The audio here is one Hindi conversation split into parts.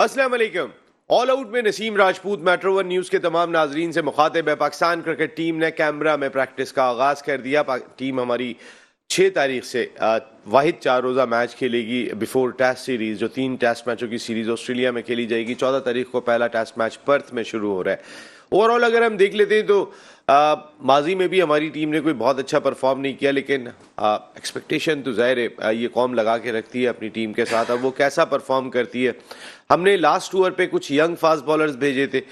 अस्सलाम वालेकुम। ऑल आउट में Naseem Rajput metro one news के तमाम नाजरीन से मुखातिब है। पाकिस्तान क्रिकेट टीम ने कैमरा में प्रैक्टिस का आगाज़ कर दिया। टीम हमारी 6 तारीख से वाहिद 4 रोज़ा मैच खेलेगी बिफोर टेस्ट सीरीज़, जो 3 टेस्ट मैचों की सीरीज़ ऑस्ट्रेलिया में खेली जाएगी। 14 तारीख को पहला टेस्ट मैच पर्थ में शुरू हो रहा है। ओवरऑल अगर हम देख लेते हैं तो माजी में भी हमारी टीम ने कोई बहुत अच्छा परफॉर्म नहीं किया, लेकिन एक्सपेक्टेशन तो ज़ाहिर है ये कौम लगा के रखती है अपनी टीम के साथ। अब वो कैसा परफॉर्म करती है। हमने लास्ट टूर पे कुछ यंग फास्ट बॉलर्स भेजे थे।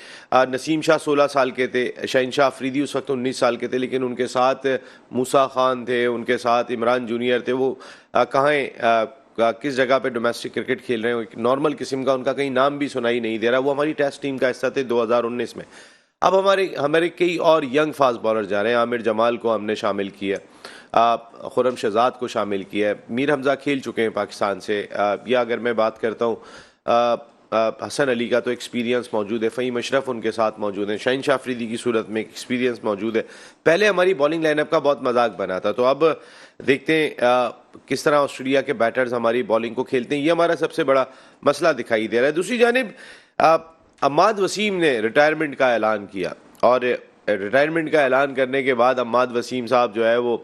नसीम शाह 16 साल के थे, शहनशाह अफरीदी उस वक्त 19 साल के थे, लेकिन उनके साथ मूसा खान थे, उनके साथ इमरान जूनियर थे। वो कहाँ किस जगह पे डोमेस्टिक क्रिकेट खेल रहे हैं, नॉर्मल किस्म का उनका कहीं नाम भी सुनाई नहीं दे रहा। वो हमारी टेस्ट टीम का हिस्सा थे 2019 में। अब हमारे कई और यंग फास्ट बॉलर जा रहे हैं। आमिर जमाल को हमने शामिल किया, खुरम शहजाद को शामिल किया है, मीर हमजा खेल चुके हैं पाकिस्तान से। या अगर मैं बात करता हूँ हसन अली का, तो एक्सपीरियंस मौजूद है। फ़हीम अशरफ उनके साथ मौजूद हैं। शहनशाह अफरीदी की सूरत में एक्सपीरियंस मौजूद है। पहले हमारी बॉलिंग लाइनअप का बहुत मजाक बना था, तो अब देखते हैं किस तरह ऑस्ट्रेलिया के बैटर्स हमारी बॉलिंग को खेलते हैं। ये हमारा सबसे बड़ा मसला दिखाई दे रहा है। दूसरी जानिब अम्माद वसीम ने रिटायरमेंट का ऐलान किया, और रिटायरमेंट का ऐलान करने के बाद अम्माद वसीम साहब जो है वो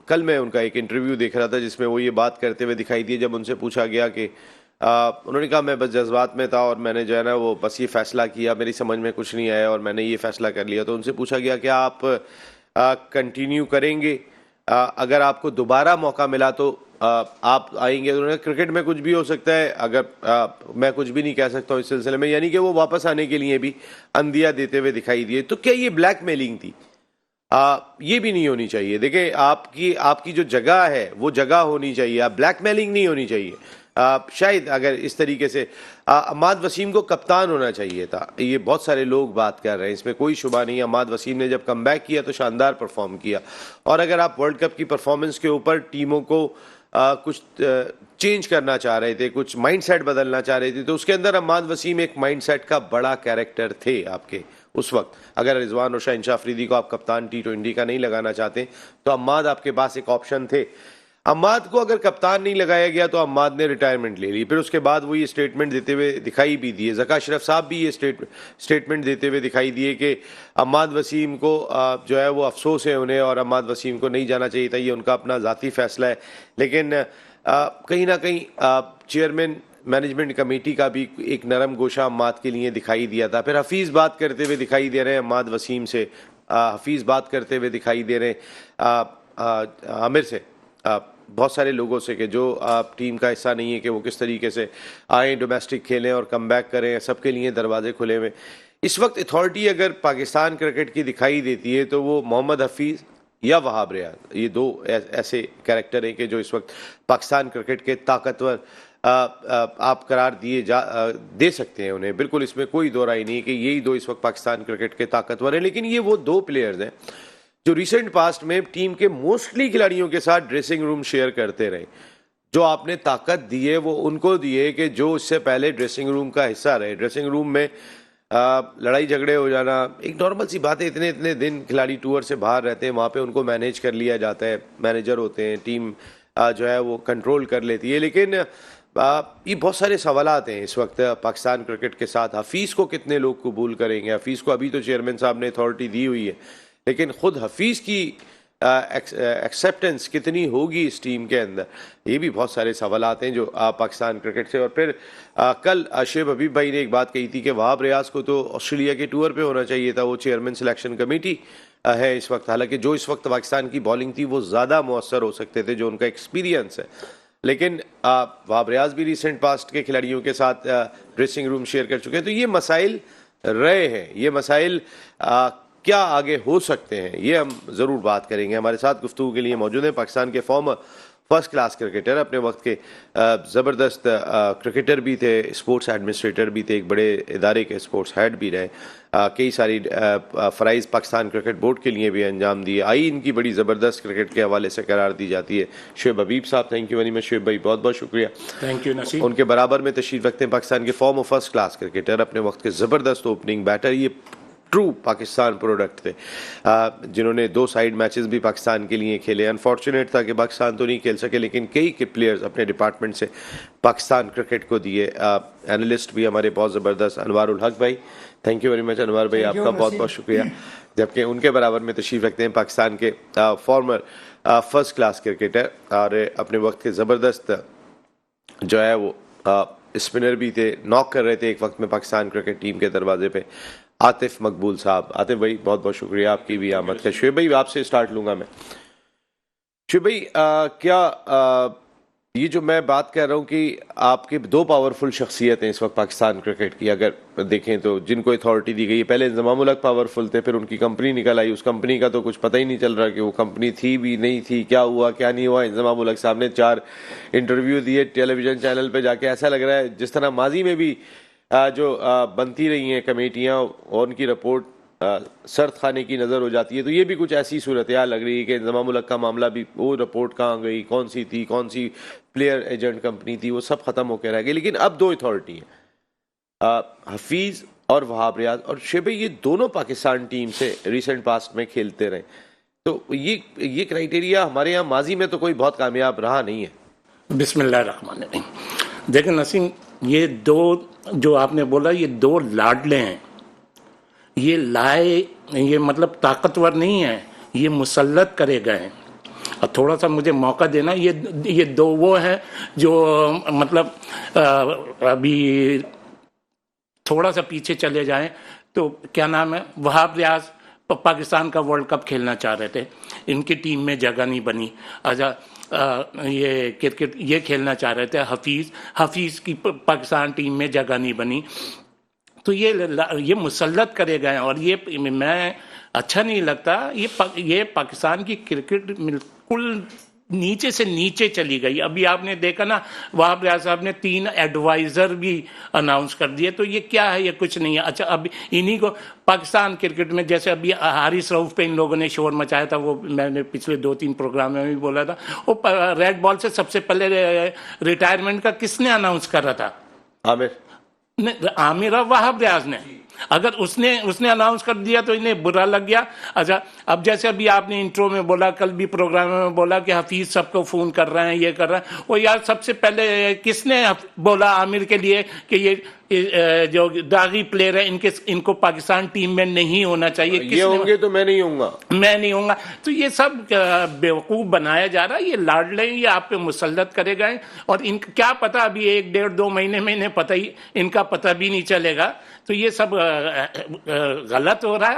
कल मैं उनका एक इंटरव्यू देख रहा था जिसमें वो ये बात करते हुए दिखाई दिए। जब उनसे पूछा गया कि उन्होंने कहा मैं बस जज्बात में था और मैंने जो है ना वो बस ये फ़ैसला किया, मेरी समझ में कुछ नहीं आया और मैंने ये फ़ैसला कर लिया। तो उनसे पूछा गया कि आप कंटिन्यू करेंगे, अगर आपको दोबारा मौका मिला तो आप आएंगे? तो उन्होंने क्रिकेट में कुछ भी हो सकता है, अगर मैं कुछ भी नहीं कह सकता हूँ इस सिलसिले में। यानी कि वो वापस आने के लिए भी अंदिया देते हुए दिखाई दिए। तो क्या ये ब्लैकमेलिंग थी? ये भी नहीं होनी चाहिए। देखिए, आपकी जो जगह है वो जगह होनी चाहिए, आप ब्लैकमेलिंग नहीं होनी चाहिए। शायद अगर इस तरीके से अम्माद वसीम को कप्तान होना चाहिए था। ये बहुत सारे लोग बात कर रहे हैं, इसमें कोई शुबा नहीं। अम्माद वसीम ने जब कम बैक किया तो शानदार परफॉर्म किया। और अगर आप वर्ल्ड कप की परफॉर्मेंस के ऊपर टीमों को कुछ चेंज करना चाह रहे थे, कुछ माइंडसेट बदलना चाह रहे थे, तो उसके अंदर अम्माद वसीम एक माइंडसेट का बड़ा कैरेक्टर थे आपके उस वक्त। अगर रिजवान और शहनशाह अफरीदी को आप कप्तान T20 का नहीं लगाना चाहते तो अम्माद आपके पास एक ऑप्शन थे। अम्माद को अगर कप्तान नहीं लगाया गया तो अम्माद ने रिटायरमेंट ले ली। फिर उसके बाद वो ये स्टेटमेंट देते हुए दिखाई भी दिए, ज़का अशरफ साहब भी ये स्टेटमेंट देते हुए दिखाई दिए कि अम्माद वसीम को जो है वो अफसोस है उन्हें, और अम्माद वसीम को नहीं जाना चाहिए था, ये उनका अपना ज़ाती फ़ैसला है। लेकिन कहीं ना कहीं चेयरमैन मैनेजमेंट कमेटी का भी एक नरम गोशा अम्माद के लिए दिखाई दिया था। फिर हफीज़ बात करते हुए दिखाई दे रहे हैं अम्माद वसीम से, हफीज़ बात करते हुए दिखाई दे रहे हैं आमिर से, बहुत सारे लोगों से कि जो टीम का हिस्सा नहीं है कि वो किस तरीके से आएँ, डोमेस्टिक खेलें और कम बैक करें। सबके लिए दरवाजे खुले हुए। इस वक्त अथॉरिटी अगर पाकिस्तान क्रिकेट की दिखाई देती है तो वो मोहम्मद हफीज़ या वहाब रियाज, ये दो ऐसे कैरेक्टर हैं कि जो इस वक्त पाकिस्तान क्रिकेट के ताकतवर आप करार दे सकते हैं उन्हें। बिल्कुल इसमें कोई दो राय नहीं कि यही दो इस वक्त पाकिस्तान क्रिकेट के ताकतवर हैं। लेकिन ये वो दो प्लेयर्स हैं जो रिसेंट पास्ट में टीम के मोस्टली खिलाड़ियों के साथ ड्रेसिंग रूम शेयर करते रहे। जो आपने ताकत दी है वो उनको दी है कि जो इससे पहले ड्रेसिंग रूम का हिस्सा रहे। ड्रेसिंग रूम में लड़ाई झगड़े हो जाना एक नॉर्मल सी बात है। इतने इतने दिन खिलाड़ी टूर से बाहर रहते हैं, वहाँ पे उनको मैनेज कर लिया जाता है, मैनेजर होते हैं, टीम जो है वो कंट्रोल कर लेती है। लेकिन ये बहुत सारे सवालात हैं इस वक्त पाकिस्तान क्रिकेट के साथ। हफीज़ को कितने लोग कबूल करेंगे? हफीज़ को अभी तो चेयरमैन साहब ने अथॉरिटी दी हुई है, लेकिन ख़ुद हफीज़ की एक्सेप्टेंस कितनी होगी इस टीम के अंदर, ये भी बहुत सारे सवालात हैं जो पाकिस्तान क्रिकेट से। और फिर कल शेब हबीब भाई ने एक बात कही थी कि वहाब रियाज को तो ऑस्ट्रेलिया के टूर पे होना चाहिए था। वो चेयरमैन सिलेक्शन कमेटी है इस वक्त। हालांकि जो इस वक्त पाकिस्तान की बॉलिंग थी वो ज़्यादा मुअस्सर हो सकते थे, जो उनका एक्सपीरियंस है। लेकिन वहाब रियाज भी रिसेंट पास्ट के खिलाड़ियों के साथ ड्रेसिंग रूम शेयर कर चुके हैं। तो ये मसाइल रहे हैं, ये मसाइल क्या आगे हो सकते हैं, ये हम ज़रूर बात करेंगे। हमारे साथ गुफ्तगू के लिए मौजूद हैं पाकिस्तान के फॉर्मर फर्स्ट क्लास क्रिकेटर, अपने वक्त के ज़बरदस्त क्रिकेटर भी थे, स्पोर्ट्स एडमिनिस्ट्रेटर भी थे, एक बड़े इदारे के स्पोर्ट्स हेड भी रहे, कई सारी फ़राइज़ पाकिस्तान क्रिकेट बोर्ड के लिए भी अंजाम दिए। आई इनकी बड़ी ज़बरदस्त क्रिकेट के हवाले से करार दी जाती है। शुएब हबीब साहब, thank you very much. Shoaib भाई बहुत बहुत शुक्रिया। Thank you Naseem. उनके बराबर में तशरीफ़ रखते हैं पाकिस्तान के फॉर्मर फर्स्ट क्लास क्रिकेटर, अपने वक्त के ज़बरदस्त ओपनिंग बैटर, ये ट्रू पाकिस्तान प्रोडक्ट थे, जिन्होंने 2 साइड मैचेस भी पाकिस्तान के लिए खेले। अनफॉर्चुनेट था कि पाकिस्तान तो नहीं खेल सके, लेकिन कई के प्लेयर्स अपने डिपार्टमेंट से पाकिस्तान क्रिकेट को दिए। एनालिस्ट भी हमारे बहुत ज़बरदस्त अनवारुल हक भाई, thank you very much Anwar भाई, आपका बहुत बहुत शुक्रिया। जबकि उनके बराबर में तशरीफ़ रखते हैं पाकिस्तान के फॉर्मर फर्स्ट क्लास क्रिकेटर और अपने वक्त के ज़बरदस्त जो है वो स्पिनर भी थे, नॉक कर रहे थे एक वक्त में पाकिस्तान क्रिकेट टीम के दरवाजे पे, आतिफ मकबूल साहब। आतिफ भाई बहुत बहुत शुक्रिया आपकी भी आमद का। शुएब भाई आपसे स्टार्ट लूँगा मैं। शुएब भाई क्या ये जो मैं बात कर रहा हूँ कि आपके 2 पावरफुल शख्सियत हैं इस वक्त पाकिस्तान क्रिकेट की, अगर देखें तो जिनको अथॉरिटी दी गई है, पहले इंजमामुल हक पावरफुल थे, फिर उनकी कंपनी निकल आई, उस कंपनी का तो कुछ पता ही नहीं चल रहा कि वो कंपनी थी भी नहीं थी, क्या हुआ क्या नहीं हुआ। इंजमामुल हक साहब ने 4 इंटरव्यू दिए टेलीविजन चैनल पर जाके, ऐसा लग रहा है जिस तरह माजी में भी जो बनती रही हैं कमेटियाँ और उनकी रिपोर्ट सर्द खाने की नज़र हो जाती है, तो ये भी कुछ ऐसी सूरत हाल लग रही है कि इंजमामुल हक का मामला भी, वो रिपोर्ट कहाँ गई, कौन सी थी, कौन सी प्लेयर एजेंट कंपनी थी, वो सब ख़त्म होकर रह गई। लेकिन अब 2 अथॉरिटी हैं, हफीज़ और वहाब रियाज, और शुएब भाई ये दोनों पाकिस्तान टीम से रिसेंट पास्ट में खेलते रहे, तो ये क्राइटेरिया हमारे यहाँ माजी में तो कोई बहुत कामयाब रहा नहीं है। बिस्मिल्लाहिर्रहमानिर्रहीम। देखिए नसीम, ये 2 जो आपने बोला, ये 2 लाडले हैं, ये लाए, ये मतलब ताकतवर नहीं है, ये मुसल्लत करे गए हैं। और थोड़ा सा मुझे मौका देना, ये 2 वो हैं जो मतलब अभी थोड़ा सा पीछे चले जाएं तो क्या नाम है, वहाब रियाज पाकिस्तान का वर्ल्ड कप खेलना चाह रहे थे, इनकी टीम में जगह नहीं बनी। अच्छा ये क्रिकेट ये खेलना चाह रहे थे, हफीज़ की पाकिस्तान टीम में जगह नहीं बनी, तो ये मुसल्लत करे गए। और ये मैं अच्छा नहीं लगता, ये पाकिस्तान की क्रिकेट बिल्कुल नीचे से नीचे चली गई। अभी आपने देखा ना, वहाब रियाज साहब ने 3 एडवाइज़र भी अनाउंस कर दिए, तो ये क्या है, ये कुछ नहीं है। अच्छा अब इन्हीं को पाकिस्तान क्रिकेट में, जैसे अभी हारिस रऊफ पे इन लोगों ने शोर मचाया था, वो मैंने पिछले 2-3 प्रोग्राम में भी बोला था, वो रेड बॉल से सबसे पहले रिटायरमेंट का किसने अनाउंस कर रहा था? आमिर वहाब रियाज ने। अगर उसने अनाउंस कर दिया तो इन्हें बुरा लग गया। अच्छा अब जैसे अभी आपने इंट्रो में बोला, कल भी प्रोग्राम में बोला कि हफीज सबको फोन कर रहे हैं, ये कर रहे हैं, वो यार सबसे पहले किसने बोला आमिर के लिए कि ये जो दागी प्लेयर है इनको पाकिस्तान टीम में नहीं होना चाहिए? ये होंगे तो मैं नहीं होऊंगा। तो ये सब बेवकूफ बनाया जा रहा है, ये लाडले ये आप पे मुसल्लत करे गए, और इनका क्या पता, अभी 1-1.5-2 महीने में इन्हें इनका पता भी नहीं चलेगा। तो ये सब गलत हो रहा है,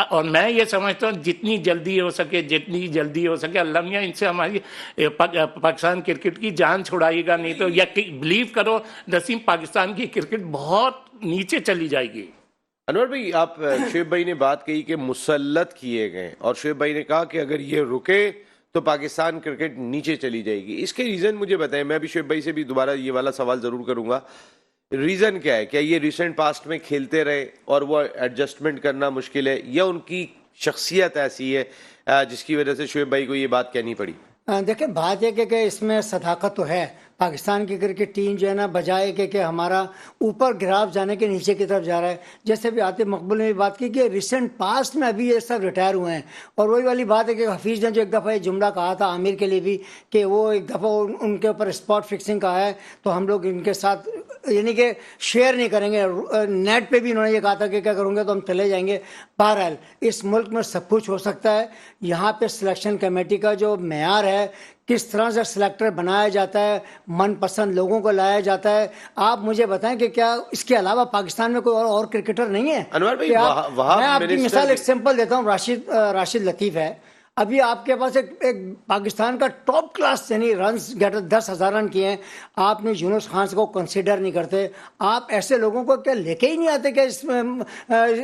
और मैं ये समझता हूँ जितनी जल्दी हो सके अल्लाह मियां इनसे हमारी पाकिस्तान क्रिकेट की जान छुड़ाएगा, नहीं तो बिलीव करो नसीम, पाकिस्तान की क्रिकेट बहुत नीचे चली जाएगी। अनवर भाई, आप शुएब भाई ने बात कही कि मुसल्लत किए गए, और शुएब भाई ने कहा कि अगर ये रुके तो पाकिस्तान क्रिकेट नीचे चली जाएगी। इसके रीज़न मुझे बताएं। मैं भी शुएब भाई से भी दोबारा ये वाला सवाल ज़रूर करूँगा, रीज़न क्या है? क्या ये रिसेंट पास्ट में खेलते रहे और वो एडजस्टमेंट करना मुश्किल है, या उनकी शख्सियत ऐसी है जिसकी वजह से शुएब भाई को ये बात कहनी पड़ी? देखिए बात है कि इसमें सदाकत तो है। पाकिस्तान की क्रिकेट टीम जो है ना, बजाय कि हमारा ऊपर ग्राफ जाने के नीचे की तरफ जा रहा है। जैसे भी आतिफ मकबूल ने भी बात की कि रिसेंट पास्ट में अभी ये सब रिटायर हुए हैं, और वही वाली बात है कि हफीज़ ने जो एक दफ़ा ये जुमला कहा था आमिर के लिए भी कि वो एक दफ़ा उनके ऊपर स्पॉट फिक्सिंग का है तो हम लोग इनके साथ यानी कि शेयर नहीं करेंगे। नेट पे भी इन्होंने ये कहा था कि क्या करूँगे तो हम चले जाएंगे। बहरहाल इस मुल्क में सब कुछ हो सकता है। यहाँ पे सिलेक्शन कमेटी का जो मेयार है, किस तरह से सिलेक्टर बनाया जाता है, मनपसंद लोगों को लाया जाता है, आप मुझे बताएं कि क्या इसके अलावा पाकिस्तान में कोई और क्रिकेटर नहीं है? अनवर भाई, मैं आपकी मिसाल एक सिंपल देता हूँ, राशिद लतीफ़ है। अभी आपके पास एक पाकिस्तान का टॉप क्लास यानी रन्स गेटर 10,000 रन किए हैं, आपने यूनुस खान को कंसीडर नहीं करते। आप ऐसे लोगों को क्या लेके ही नहीं आते क्या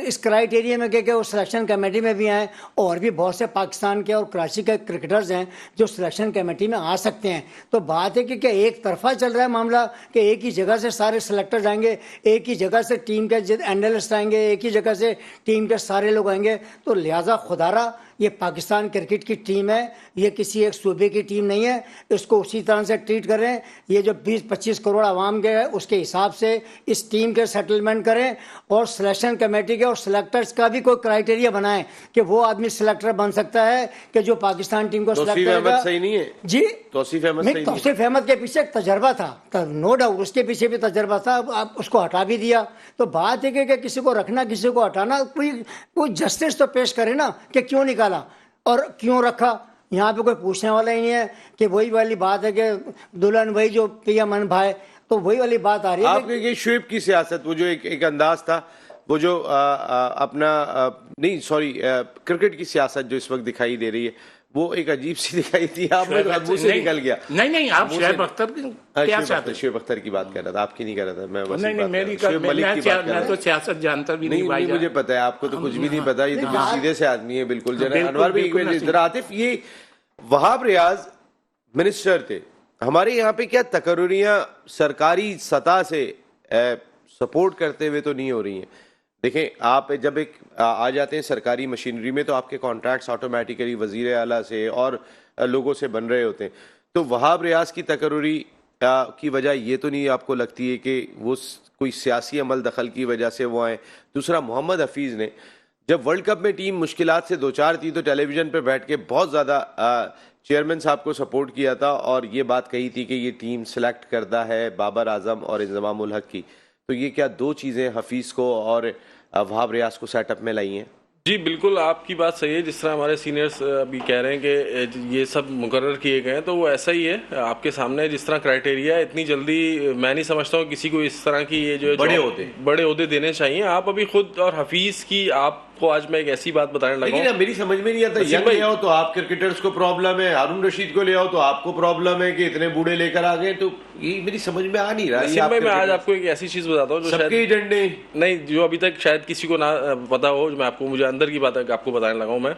इस क्राइटेरिया में कि वो सिलेक्शन कमेटी में भी आए? और भी बहुत से पाकिस्तान के और कराची के क्रिकेटर्स हैं जो सिलेक्शन कमेटी में आ सकते हैं। तो बात है कि क्या एक तरफा चल रहा है मामला कि एक ही जगह से सारे सिलेक्टर्स आएंगे, एक ही जगह से टीम के एनालिस्ट आएंगे, एक ही जगह से टीम के सारे लोग आएंगे? तो लिहाजा खुदारा ये पाकिस्तान क्रिकेट की टीम है, ये किसी एक सूबे की टीम नहीं है। इसको उसी तरह से ट्रीट करें। ये जो 20-25 करोड़ आवाम के है उसके हिसाब से इस टीम के सेटलमेंट करें और सिलेक्शन कमेटी के और सिलेक्टर्स का भी कोई क्राइटेरिया बनाएं कि वो आदमी सिलेक्टर बन सकता है कि जो पाकिस्तान टीम को सिलेक्ट करेगा। सही नहीं है जी, तौसीफ अहमद सही नहीं है। तौसीफ अहमद के पीछे एक तजर्बा था, नो डाउट उसके पीछे भी तजर्बा था, अब आप उसको हटा भी दिया। तो बात है कि किसी को रखना किसी को हटाना, कोई जस्टिस तो पेश करे ना कि क्यों निकाला और क्यों रखा। यहाँ पे कोई पूछने वाला ही नहीं है कि वही वाली बात है कि दुल्हन वही जो पिया मन भाई, तो वही वाली बात आ रही है। आपके ये शुएब की सियासत, वो जो एक अंदाज था, वो जो नहीं सॉरी क्रिकेट की सियासत जो इस वक्त दिखाई दे रही है, वो एक अजीब सी दिखाई थी। आप मुंह से निकल गया। नहीं आप शुएब अख्तर की क्या चाहते हैं? शुएब अख्तर की बात कर रहा था, आपकी नहीं कर रहा था मैं। नहीं मेरी मैं तो सियासत जानता भी नहीं। मुझे पता है आपको तो कुछ भी नहीं पता, ये तो सीधे से आदमी है बिल्कुल। अनवर भाई, जरा आतिफ, ये वहाब रियाज मिनिस्टर थे हमारे यहाँ पे, क्या तकर्रुरियां सरकारी सतह से सपोर्ट करते हुए तो नहीं हो रही हैं? देखें, आप जब आ जाते हैं सरकारी मशीनरी में तो आपके कॉन्ट्रैक्ट्स ऑटोमेटिकली वजीर आला से और लोगों से बन रहे होते हैं। तो वहाब रियाज की तकर्रुरी की वजह ये तो नहीं आपको लगती है कि वो कोई सियासी अमल दखल की वजह से वो आए? दूसरा, मोहम्मद हफीज़ ने जब वर्ल्ड कप में टीम मुश्किलात से दो चार थी तो टेलीविज़न पर बैठ के बहुत ज़्यादा चेयरमैन साहब को सपोर्ट किया था और ये बात कही थी कि ये टीम सेलेक्ट करदा है बाबर आजम और इंजमाम उल हक की। तो ये क्या दो चीज़ें हफीज़ को और वहाब रियाज को सेटअप में लाई हैं? जी बिल्कुल, आपकी बात सही है। जिस तरह हमारे सीनियर्स अभी कह रहे हैं कि ये सब मुकर्रर किए गए हैं, तो वो ऐसा ही है आपके सामने। जिस तरह क्राइटेरिया है, इतनी जल्दी मैं नहीं समझता हूँ किसी को इस तरह की ये जो बड़े ओहदे देने चाहिए। आप अभी खुद और हफीज की आपको आज मैं एक ऐसी बात बताने लगा हूं, मेरी समझ में नहीं आता। यंग ले आओ तो आप क्रिकेटर्स को प्रॉब्लम है, हारून रशीद को ले आओ तो आपको प्रॉब्लम है कि इतने बूढ़े लेकर आ गए। तो ये मेरी समझ में आ नहीं रहा। मैं आज आपको एक ऐसी चीज बताता हूँ जो सबके एजेंडे नहीं, जो अभी तक शायद किसी को ना पता हो, जो मैं आपको मुझे अंदर की बात आपको बताने लगा हूँ मैं,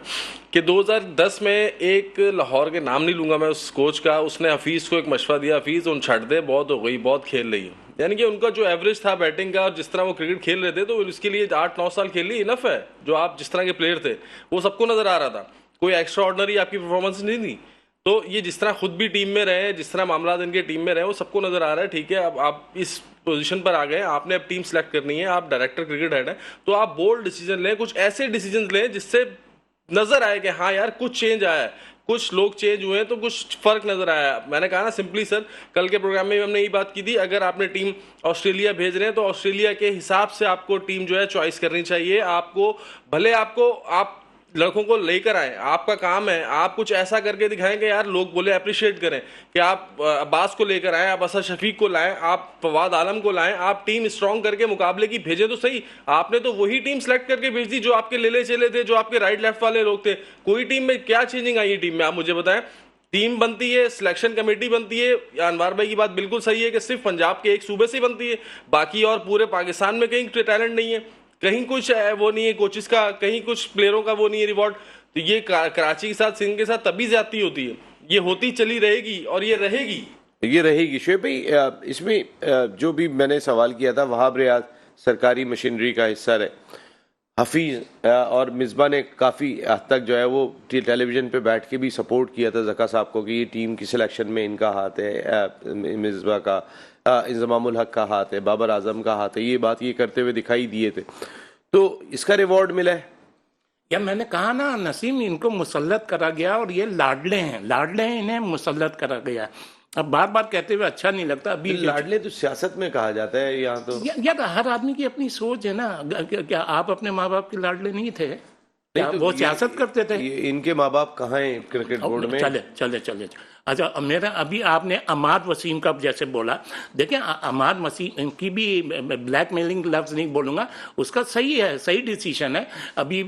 कि 2010 में एक लाहौर के नाम नहीं लूंगा मैं उस कोच का, उसने हफीज को एक मशवरा दिया, हफीज उन छट दे, बहुत हो गई, बहुत खेल रही है। यानी कि उनका जो एवरेज था बैटिंग का और जिस तरह वो क्रिकेट खेल रहे थे, तो इसके लिए 8-9 साल खेल ली इनफ है। जो आप जिस तरह के प्लेयर थे वो सबको नजर आ रहा था, कोई एक्स्ट्रा ऑर्डिनरी आपकी परफॉर्मेंस नहीं थी। तो ये जिस तरह खुद भी टीम में रहे, जिस तरह मामला इनके टीम में रहे, वो सबको नजर आ रहा है। ठीक है, अब आप इस पोजीशन पर आ गए, आपने अब टीम सेलेक्ट करनी है, आप डायरेक्टर क्रिकेट हेड है, तो आप बोल्ड डिसीजन लें, कुछ ऐसे डिसीजन लें जिससे नजर आए कि हाँ यार कुछ चेंज आया है, कुछ लोग चेंज हुए हैं, तो कुछ फर्क नजर आया। मैंने कहा ना सिंपली सर, कल के प्रोग्राम में भी हमने ये बात की थी, अगर आपने टीम ऑस्ट्रेलिया भेज रहे हैं तो ऑस्ट्रेलिया के हिसाब से आपको टीम जो है चॉइस करनी चाहिए। आपको भले आप लड़कों को लेकर आए, आपका काम है, आप कुछ ऐसा करके दिखाएं कि यार लोग बोले, अप्रिशिएट करें कि आप अब्बास को लेकर आए, आप असद शफीक को लाएं, आप फवाद आलम को लाएं, आप टीम स्ट्रांग करके मुकाबले की भेजें तो सही। आपने तो वही टीम सेलेक्ट करके भेज दी जो आपके लेले चले थे, जो आपके राइट लेफ्ट वाले लोग थे। कोई टीम में क्या चेंजिंग आई है टीम में, आप मुझे बताएं। टीम बनती है, सिलेक्शन कमेटी बनती है, अनवार भाई की बात बिल्कुल सही है कि सिर्फ पंजाब के एक सूबे से बनती है, बाकी और पूरे पाकिस्तान में कहीं टैलेंट नहीं है, कहीं कुछ वो नहीं है कोचेस का, कहीं कुछ प्लेयरों का वो नहीं है रिवॉर्ड। तो ये कराची के साथ, सिंध के साथ तभी ज्यादती होती है, ये होती चली रहेगी और ये रहेगी। शुएब भाई, इसमें जो भी मैंने सवाल किया था, वहाब रियाज सरकारी मशीनरी का हिस्सा रहे, हफीज और मिसबा ने काफ़ी हद तक जो है वो टेलीविज़न पे बैठ के भी सपोर्ट किया था ज़का साहब को कि ये टीम की सिलेक्शन में इनका हाथ है, मिसबा का, इंजमाम उल हक का हाथ है, बाबर आजम का हाथ है, ये बात ये करते हुए दिखाई दिए थे। तो इसका रिवॉर्ड मिला है या मैंने कहा ना नसीम, इनको मुसल्लत करा गया और ये लाडले हैं, इन्हें मुसल्लत करा गया। अब बार बार कहते हुए अच्छा नहीं लगता। अभी लाडले तो सियासत में कहा जाता है, यहाँ तो यार हर आदमी की अपनी सोच है ना। क्या आप अपने माँ बाप के लाडले नहीं थे? तो वो सियासत करते थे। इनके माँ बाप कहाँ हैं क्रिकेट बोर्ड में? चले। अच्छा, मेरा अभी आपने अमाद वसीम का जैसे बोला, देखिए अमाद वसीम की भी ब्लैकमेलिंग लफ्ज़ नहीं बोलूँगा, उसका सही है, सही डिसीजन है। अभी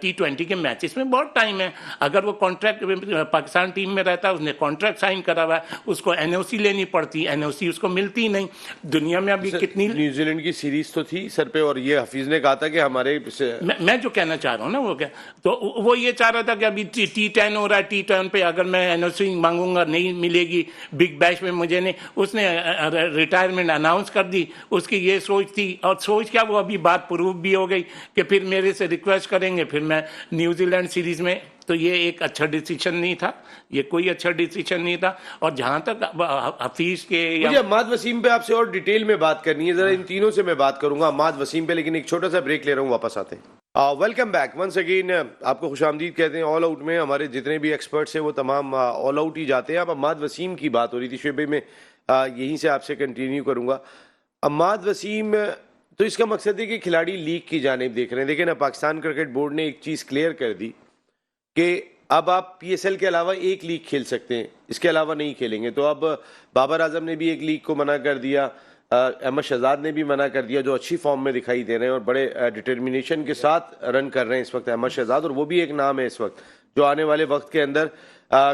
T20 के मैचेस में बहुत टाइम है। अगर वो कॉन्ट्रैक्ट पाकिस्तान टीम में रहता, उसने कॉन्ट्रैक्ट साइन करा हुआ है, उसको NOC लेनी पड़ती, NOC उसको मिलती नहीं। दुनिया में अभी कितनी न्यूजीलैंड की सीरीज तो थी सर पे, और ये हफीज ने कहा था कि हमारे मैं जो कहना चाह रहा हूँ ना वो क्या, तो वो ये चाह रहा था कि अभी T10 हो रहा है, T10 पे अगर मैं NOC मांगूंगा नहीं मिलेगी, बिग बैश में मुझे नहीं। उसने रिटायरमेंट अनाउंस कर दी, उसकी ये सोच थी, और सोच क्या, वो अभी बात प्रूव भी हो गई कि फिर मेरे से रिक्वेस्ट करेंगे, फिर मैं न्यूजीलैंड सीरीज में तो ये एक अच्छा डिसीजन नहीं था, ये कोई अच्छा डिसीजन नहीं था। और जहां तक हफीज के मुझे अम्माद वसीम पे आपसे और डिटेल में बात करनी है, जरा इन तीनों से मैं बात करूंगा अम्माद वसीम पे, लेकिन एक छोटा सा ब्रेक ले रहा हूँ, वापस आते हैं। वेलकम बैक वंस अगेन, आपको खुशामदीद कहते हैं। ऑल आउट में हमारे जितने भी एक्सपर्ट्स हैं वो तमाम ऑल आउट ही जाते हैं। अब अम्माद वसीम की बात हो रही थी शुएब भाई, मैं यहीं से आपसे कंटिन्यू करूंगा। अम्माद वसीम, तो इसका मकसद है कि खिलाड़ी लीग की जानिब देख रहे हैं। देखिए ना, पाकिस्तान क्रिकेट बोर्ड ने एक चीज़ क्लियर कर दी कि अब आप पीएसएल के अलावा एक लीग खेल सकते हैं, इसके अलावा नहीं खेलेंगे। तो अब बाबर आजम ने भी एक लीग को मना कर दिया, अहमद शहजाद ने भी मना कर दिया, जो अच्छी फॉर्म में दिखाई दे रहे हैं और बड़े डिटर्मिनेशन के साथ रन कर रहे हैं इस वक्त अहमद शहजाद, और वो भी एक नाम है इस वक्त जो आने वाले वक्त के अंदर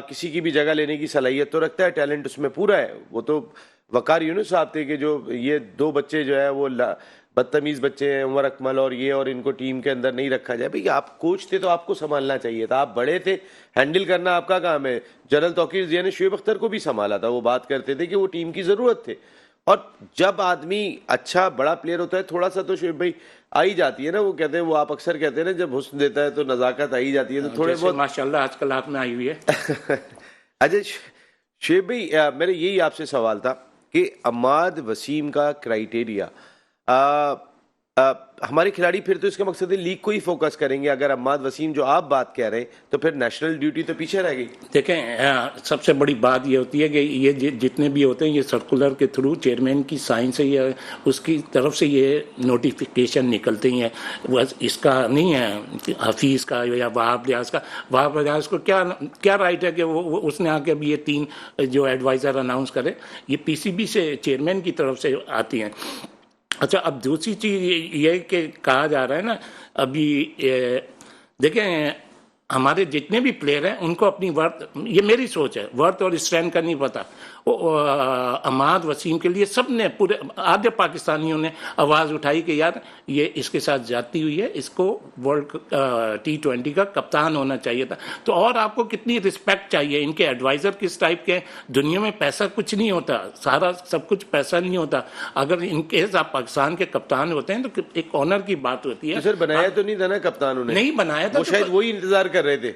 किसी की भी जगह लेने की सलाहियत तो रखता है, टैलेंट उसमें पूरा है। वो तो वकार यूनुस साहब थे कि जो ये दो बच्चे जो है वो बदतमीज़ बच्चे हैं, उमर अकमल और ये, और इनको टीम के अंदर नहीं रखा जाए। भाई आप कोच थे तो आपको संभालना चाहिए था, आप बड़े थे, हैंडल करना आपका काम है। जनरल तौकीर जिया ने शुएब अख्तर को भी संभाला था, वो बात करते थे कि वो टीम की ज़रूरत थे। और जब आदमी अच्छा बड़ा प्लेयर होता है, थोड़ा सा तो शुएब भाई आ ही जाती है ना, वो कहते हैं, वो आप अक्सर कहते हैं ना, जब हुस्न देता है तो नज़ाकत आ ही जाती है, तो थोड़े बहुत माशाल्लाह आजकल आप में आई हुई है। अच्छा शुएब भाई, मेरा यही आपसे सवाल था कि अम्माद वसीम का क्राइटेरिया, हमारे खिलाड़ी फिर तो इसका मकसद है लीग को ही फोकस करेंगे। अगर अम्माद वसीम जो आप बात कह रहे हैं, तो फिर नेशनल ड्यूटी तो पीछे रह गई। देखें, सबसे बड़ी बात ये होती है कि ये जितने भी होते हैं ये सर्कुलर के थ्रू चेयरमैन की साइन से या उसकी तरफ से ये नोटिफिकेशन निकलते हैं। बस इसका नहीं है हफीज़ का या वहाब रियाज का। वहाब रियाज को क्या राइट है कि वो उसने आके अभी ये 3 जो एडवाइज़र अनाउंस करे, ये पीसीबी से चेयरमैन की तरफ से आती हैं। अच्छा, अब दूसरी चीज़ ये कि कहा जा रहा है ना, अभी देखें हमारे जितने भी प्लेयर हैं उनको अपनी वर्थ, ये मेरी सोच है, वर्थ और स्ट्रेंथ का नहीं पता। अम्माद वसीम के लिए सब ने, पूरे आधे पाकिस्तानियों ने आवाज़ उठाई कि यार ये इसके साथ जाती हुई है, इसको वर्ल्ड T20 का कप्तान होना चाहिए था। तो और आपको कितनी रिस्पेक्ट चाहिए, इनके एडवाइज़र किस टाइप के। दुनिया में पैसा कुछ नहीं होता, सारा सब कुछ पैसा नहीं होता। अगर इनकेस आप पाकिस्तान के कप्तान होते हैं तो एक ऑनर की बात होती है। तो सर बनाया तो नहीं था ना कप्तान उन्हें, नहीं बनाया था, वो शायद वही इंतजार कर रहे थे।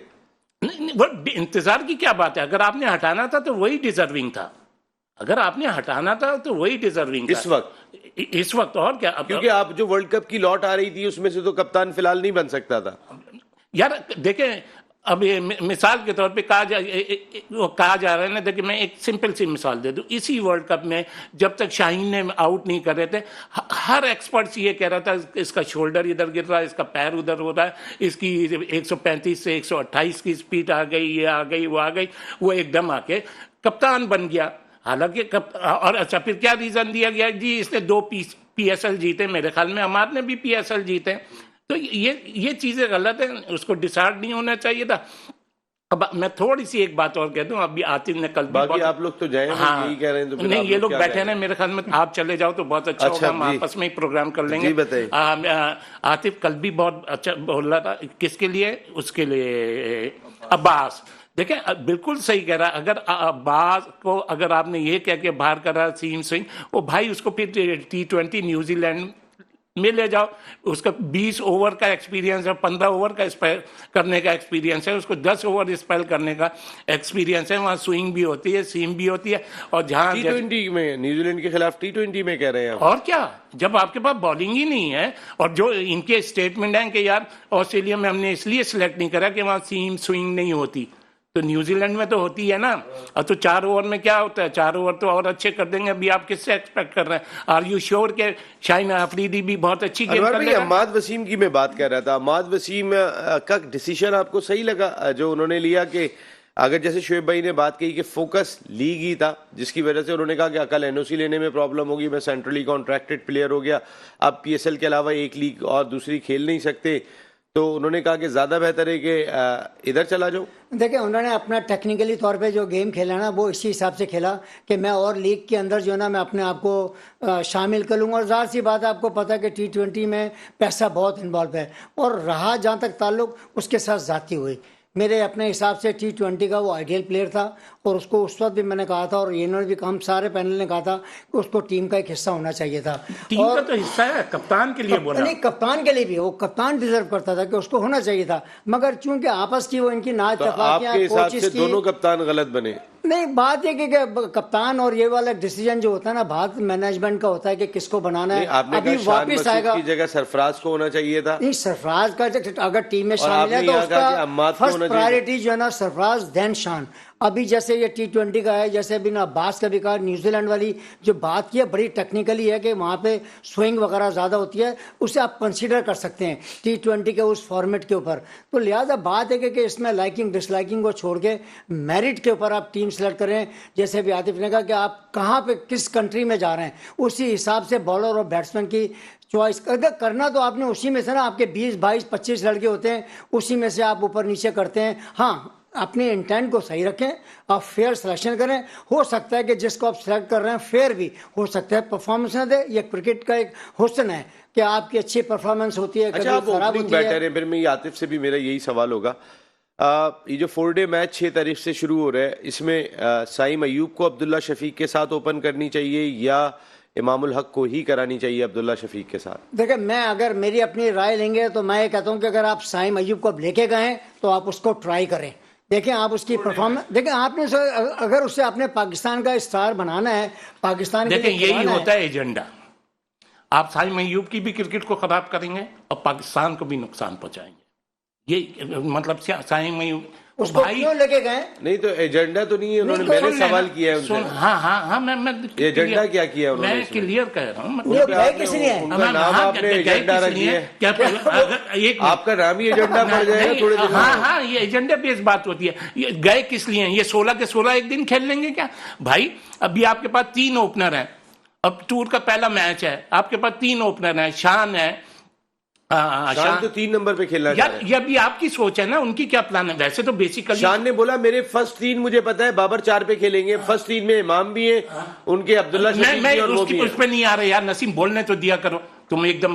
नहीं, वो इंतजार की क्या बात है, अगर आपने हटाना था तो वही डिजर्विंग था, अगर आपने हटाना था तो वही डिजर्विंग था इस वक्त। और क्या, क्योंकि आप जो वर्ल्ड कप की लॉट आ रही थी उसमें से तो कप्तान फिलहाल नहीं बन सकता था यार। देखें, अब ये मिसाल के तौर पे कहा जा रहा है ना, देखिए मैं एक सिंपल सी मिसाल दे दूं। इसी वर्ल्ड कप में जब तक शाहीन ने आउट नहीं कर रहे थे, हर एक्सपर्ट्स ये कह रहा था इसका शोल्डर इधर गिर रहा है, इसका पैर उधर हो रहा है, इसकी 135 से 128 की स्पीड आ गई, ये आ गई, वो आ गई। वो एकदम आके कप्तान बन गया। हालांकि और अच्छा, फिर क्या रीजन दिया गया जी, इसने 2 PSL जीते, मेरे ख्याल में अमाद ने भी PSL जीते। तो ये चीजें गलत है, उसको डिसाइड नहीं होना चाहिए था। अब मैं थोड़ी सी एक बात और कह दूं, अभी आतिफ ने कल बाकी आप लोग तो जाए, हाँ, यही कह रहे हैं, तो नहीं ये लोग बैठे हैं, मेरे ख्याल में आप चले जाओ तो बहुत अच्छा होगा, हम आपस में ही प्रोग्राम कर लेंगे। आतिफ कल भी बहुत अच्छा बोल रहा था, किसके लिए, उसके लिए अब्बास। देखें बिल्कुल सही कह रहा है, अगर अब्बास को अगर आपने ये कह के बाहर करा सीम सिंह, वो भाई उसको फिर T20 न्यूजीलैंड में ले जाओ। उसका 20 ओवर का एक्सपीरियंस है, 15 ओवर का स्पेल करने का एक्सपीरियंस है, उसको 10 ओवर स्पेल करने का एक्सपीरियंस है। वहाँ स्विंग भी होती है, सीम भी होती है। और जहाँ T20 में, न्यूजीलैंड के खिलाफ T20 में कह रहे हैं और क्या, जब आपके पास बॉलिंग ही नहीं है। और जो इनके स्टेटमेंट हैं कि यार ऑस्ट्रेलिया में हमने इसलिए सिलेक्ट नहीं करा कि वहाँ सीम स्विंग नहीं होती, तो न्यूजीलैंड में तो होती है ना। और तो 4 ओवर में क्या होता है, 4 ओवर तो और अच्छे कर देंगे। अभी आप किससे एक्सपेक्ट कर रहे हैं? आर यू श्योर के शाहीन अफरीदी भी बहुत अच्छी गेम कर लेगा? अम्माद वसीम की मैं बात कर रहा था, अम्माद वसीम का डिसीजन आपको सही लगा जो उन्होंने लिया कि अगर जैसे शुएब भाई ने बात कही कि फोकस लीग ही था, जिसकी वजह से उन्होंने कहा कि कल एनओसी लेने में प्रॉब्लम होगी, मैं सेंट्रली कॉन्ट्रैक्टेड प्लेयर हो गया, अब पीएसएल के अलावा एक लीग और दूसरी खेल नहीं सकते, तो उन्होंने कहा कि ज़्यादा बेहतर है कि इधर चला जाओ। देखिए उन्होंने अपना टेक्निकली तौर पे जो गेम खेला ना, वो इसी हिसाब से खेला कि मैं और लीग के अंदर जो है ना मैं अपने आप को शामिल कर लूँगा। और ज़ाहिर सी बात है, आपको पता है कि T20 में पैसा बहुत इन्वॉल्व है। और रहा जहाँ तक ताल्लुक उसके साथ ज़ाती हुई, मेरे अपने हिसाब से T20 का वो आइडियल प्लेयर था और उसको उस वक्त भी मैंने कहा था और इन्होंने भी हम सारे पैनल ने कहा था कि उसको टीम का एक हिस्सा होना चाहिए था। टीम का तो हिस्सा है, कप्तान के लिए बोला नहीं, कप्तान के लिए भी वो कप्तान डिजर्व करता था कि उसको होना चाहिए था, मगर चूंकि आपस की वो इनकी तो नाइतफाकियां आपके हिसाब से कोचेस की, दोनों कप्तान गलत बने? नहीं, बात है कि कप्तान और ये वाला डिसीजन जो होता है ना, बात मैनेजमेंट का होता है कि किसको बनाना है। आपने अभी कहा शान वापस मसूद आएगा की जगह सरफराज को होना चाहिए था। नहीं, सरफराज का अगर टीम में और शामिल है आपने तो यहाँ कहा कि अम्माद उसका को फर्स्ट होना चाहिए। प्रायोरिटी जो है ना सरफराज देन शान। अभी जैसे ये T20 का है, जैसे बिन अब्बास का भी कहा, न्यूजीलैंड वाली जो बात की है बड़ी टेक्निकली है कि वहाँ पे स्विंग वगैरह ज़्यादा होती है, उसे आप कंसीडर कर सकते हैं T20 के उस फॉर्मेट के ऊपर। तो लिहाजा बात है कि इसमें लाइकिंग डिसलाइकिंग को छोड़ के मेरिट के ऊपर आप टीम सेलेक्ट करें। जैसे भी आतिफ ने कहा कि आप कहाँ पे किस कंट्री में जा रहे हैं, उसी हिसाब से बॉलर और बैट्समैन की चॉइस अगर करना तो आपने उसी में से ना, आपके 20, 22, 25 लड़के होते हैं, उसी में से आप ऊपर नीचे करते हैं। हाँ, अपने इंटेंट को सही रखें, आप फेयर सिलेक्शन करें। हो सकता है कि जिसको आप सिलेक्ट कर रहे हैं फेयर भी हो सकता है परफॉर्मेंस ना दे। ये क्रिकेट का एक हुस्न है कि आपकी अच्छी परफॉर्मेंस होती है, अच्छा, आप कभी खराब ओपनिंग होती है। बैटर हैं, फिर मैं आतिफ से भी मेरा यही सवाल होगा। ये जो 4-डे मैच 6 तारीख से शुरू हो रहा है, इसमें साइम अयूब को अब्दुल्ला शफीक के साथ ओपन करनी चाहिए या इमामुल हक को ही करानी चाहिए अब्दुल्ला शफीक के साथ? देखिए, मैं अगर मेरी अपनी राय लेंगे तो मैं ये कहता हूँ कि अगर आप साइम अयूब को अब लेके गए तो आप उसको ट्राई करें, देखें आप उसकी परफॉर्मेंस देखें। आपने अगर उससे अपने पाकिस्तान का स्टार बनाना है, पाकिस्तान देखें यही होता है एजेंडा। आप साइम अयूब की भी क्रिकेट को खराब करेंगे और पाकिस्तान को भी नुकसान पहुंचाएंगे। ये मतलब साइम अयूब उसको क्यों लेके गए? नहीं तो एजेंडा तो नहीं है, उन्होंने मैंने सवाल किया है उनसे। हाँ, मैं एजेंडा क्या किया उन्होंने? मैं क्लियर कह रहा हूँ, उनका नाम आपने एजेंडा रख दिया है। आपका नाम ही एजेंडा पड़ जाएगा थोड़े दिन। हाँ, ये एजेंडा बेस्ड बात होती है। ये गए किस लिए? ये 16 के 16 एक दिन खेल लेंगे क्या भाई? अभी आपके पास 3 ओपनर हैं, अब टूर का पहला मैच है, आपके पास 3 ओपनर हैं, शान है, शान तो 3 नंबर पे खेलना यार। ये भी आपकी सोच है ना, उनकी क्या प्लान है? वैसे तो बेसिकली शान ने बोला मेरे फर्स्ट 3 मुझे पता है, बाबर 4 पे खेलेंगे। फर्स्ट 3 में इमाम भी है, उनके अब्दुल्ला शफीक भी और वो भी है। उस पे नहीं आ रहे यार, नसीम बोलने तो दिया करो, तुम एकदम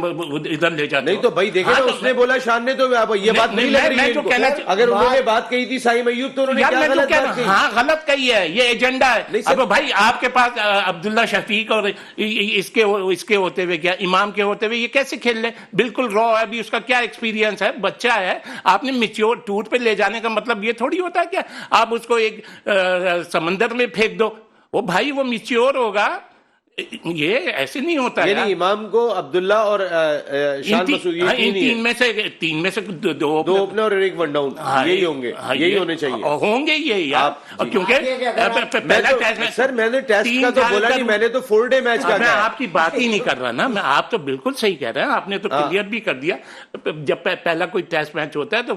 इधर ले जाते नहीं तो भाई देखे ना, उसने बोला शान ने, तो ये बात नहीं लग रही है इनको। अगर उन्होंने बात कही थी साइम अयूब तो उन्होंने क्या गलत बात कही? हाँ, गलत कही है, ये एजेंडा है। अब भाई आपके पास अब्दुल्ला शफीक और इसके होते हुए क्या, इमाम के होते हुए ये कैसे खेल ले? बिल्कुल रॉ है, अभी उसका क्या एक्सपीरियंस है, बच्चा है। आपने मैच्योर टूर पे ले जाने का मतलब ये थोड़ी होता है क्या आप उसको एक समंदर में फेंक दो। वो भाई वो मैच्योर होगा, ये ऐसे नहीं होता है। यानी इमाम को अब्दुल्ला और शान मसूद ये तीन में से दो ओपनर और एक वन डाउन यही होंगे, यही होने चाहिए। होंगे ये यार, क्योंकि पहला टेस्ट में सर मैंने टेस्ट का तो बोला नहीं, मैंने तो 4-डे मैच का। मैं आपकी बात ही नहीं कर रहा ना, मैं आप तो बिल्कुल सही कह रहे हैं, आपने तो क्लियर भी कर दिया। जब पहला कोई टेस्ट मैच होता है तो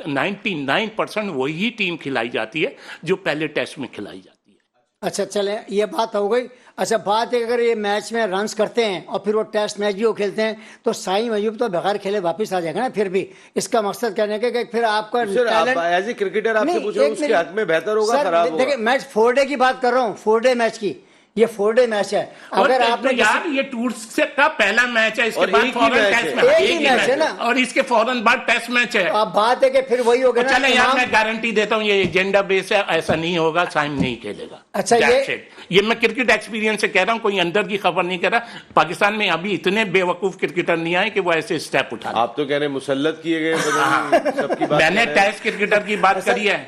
99% वही टीम खिलाई जाती है जो पहले टेस्ट में खिलाई जाती है। अच्छा चले, ये बात हो गई। अच्छा, बात है अगर ये मैच में रन्स करते हैं और फिर वो टेस्ट मैच भी वो खेलते हैं तो साइम अयूब तो बगैर खेले वापस आ जाएगा ना। फिर भी इसका मकसद कहने का कि फिर आपका एज ए क्रिकेटर आपसे पूछ रहा हूं, उसके हक में बेहतर होगा खराब होगा? देखिए, मैच 4-डे की बात कर रहा हूँ, 4-डे मैच की, ये 4-डे मैच है। अगर आपने यार ये टूर से का पहला मैच है, इसके बाद फौरन टेस्ट मैच, एक ही मैच है ना, और इसके फौरन बाद टेस्ट मैच है। अब बात है कि फिर वही होगा ना। चले यार, मैं गारंटी देता हूँ ये एजेंडा बेस है, ऐसा नहीं होगा, साइम नहीं खेलेगा। अच्छा, ये मैं क्रिकेट एक्सपीरियंस से कह रहा हूँ, कोई अंदर की खबर नहीं कह रहा। पाकिस्तान में अभी इतने बेवकूफ क्रिकेटर नहीं आए कि वो ऐसे स्टेप उठा। आप तो कह रहे मुसल्लत किए गए सबकी बात। मैंने टेस्ट क्रिकेटर की बात करी है।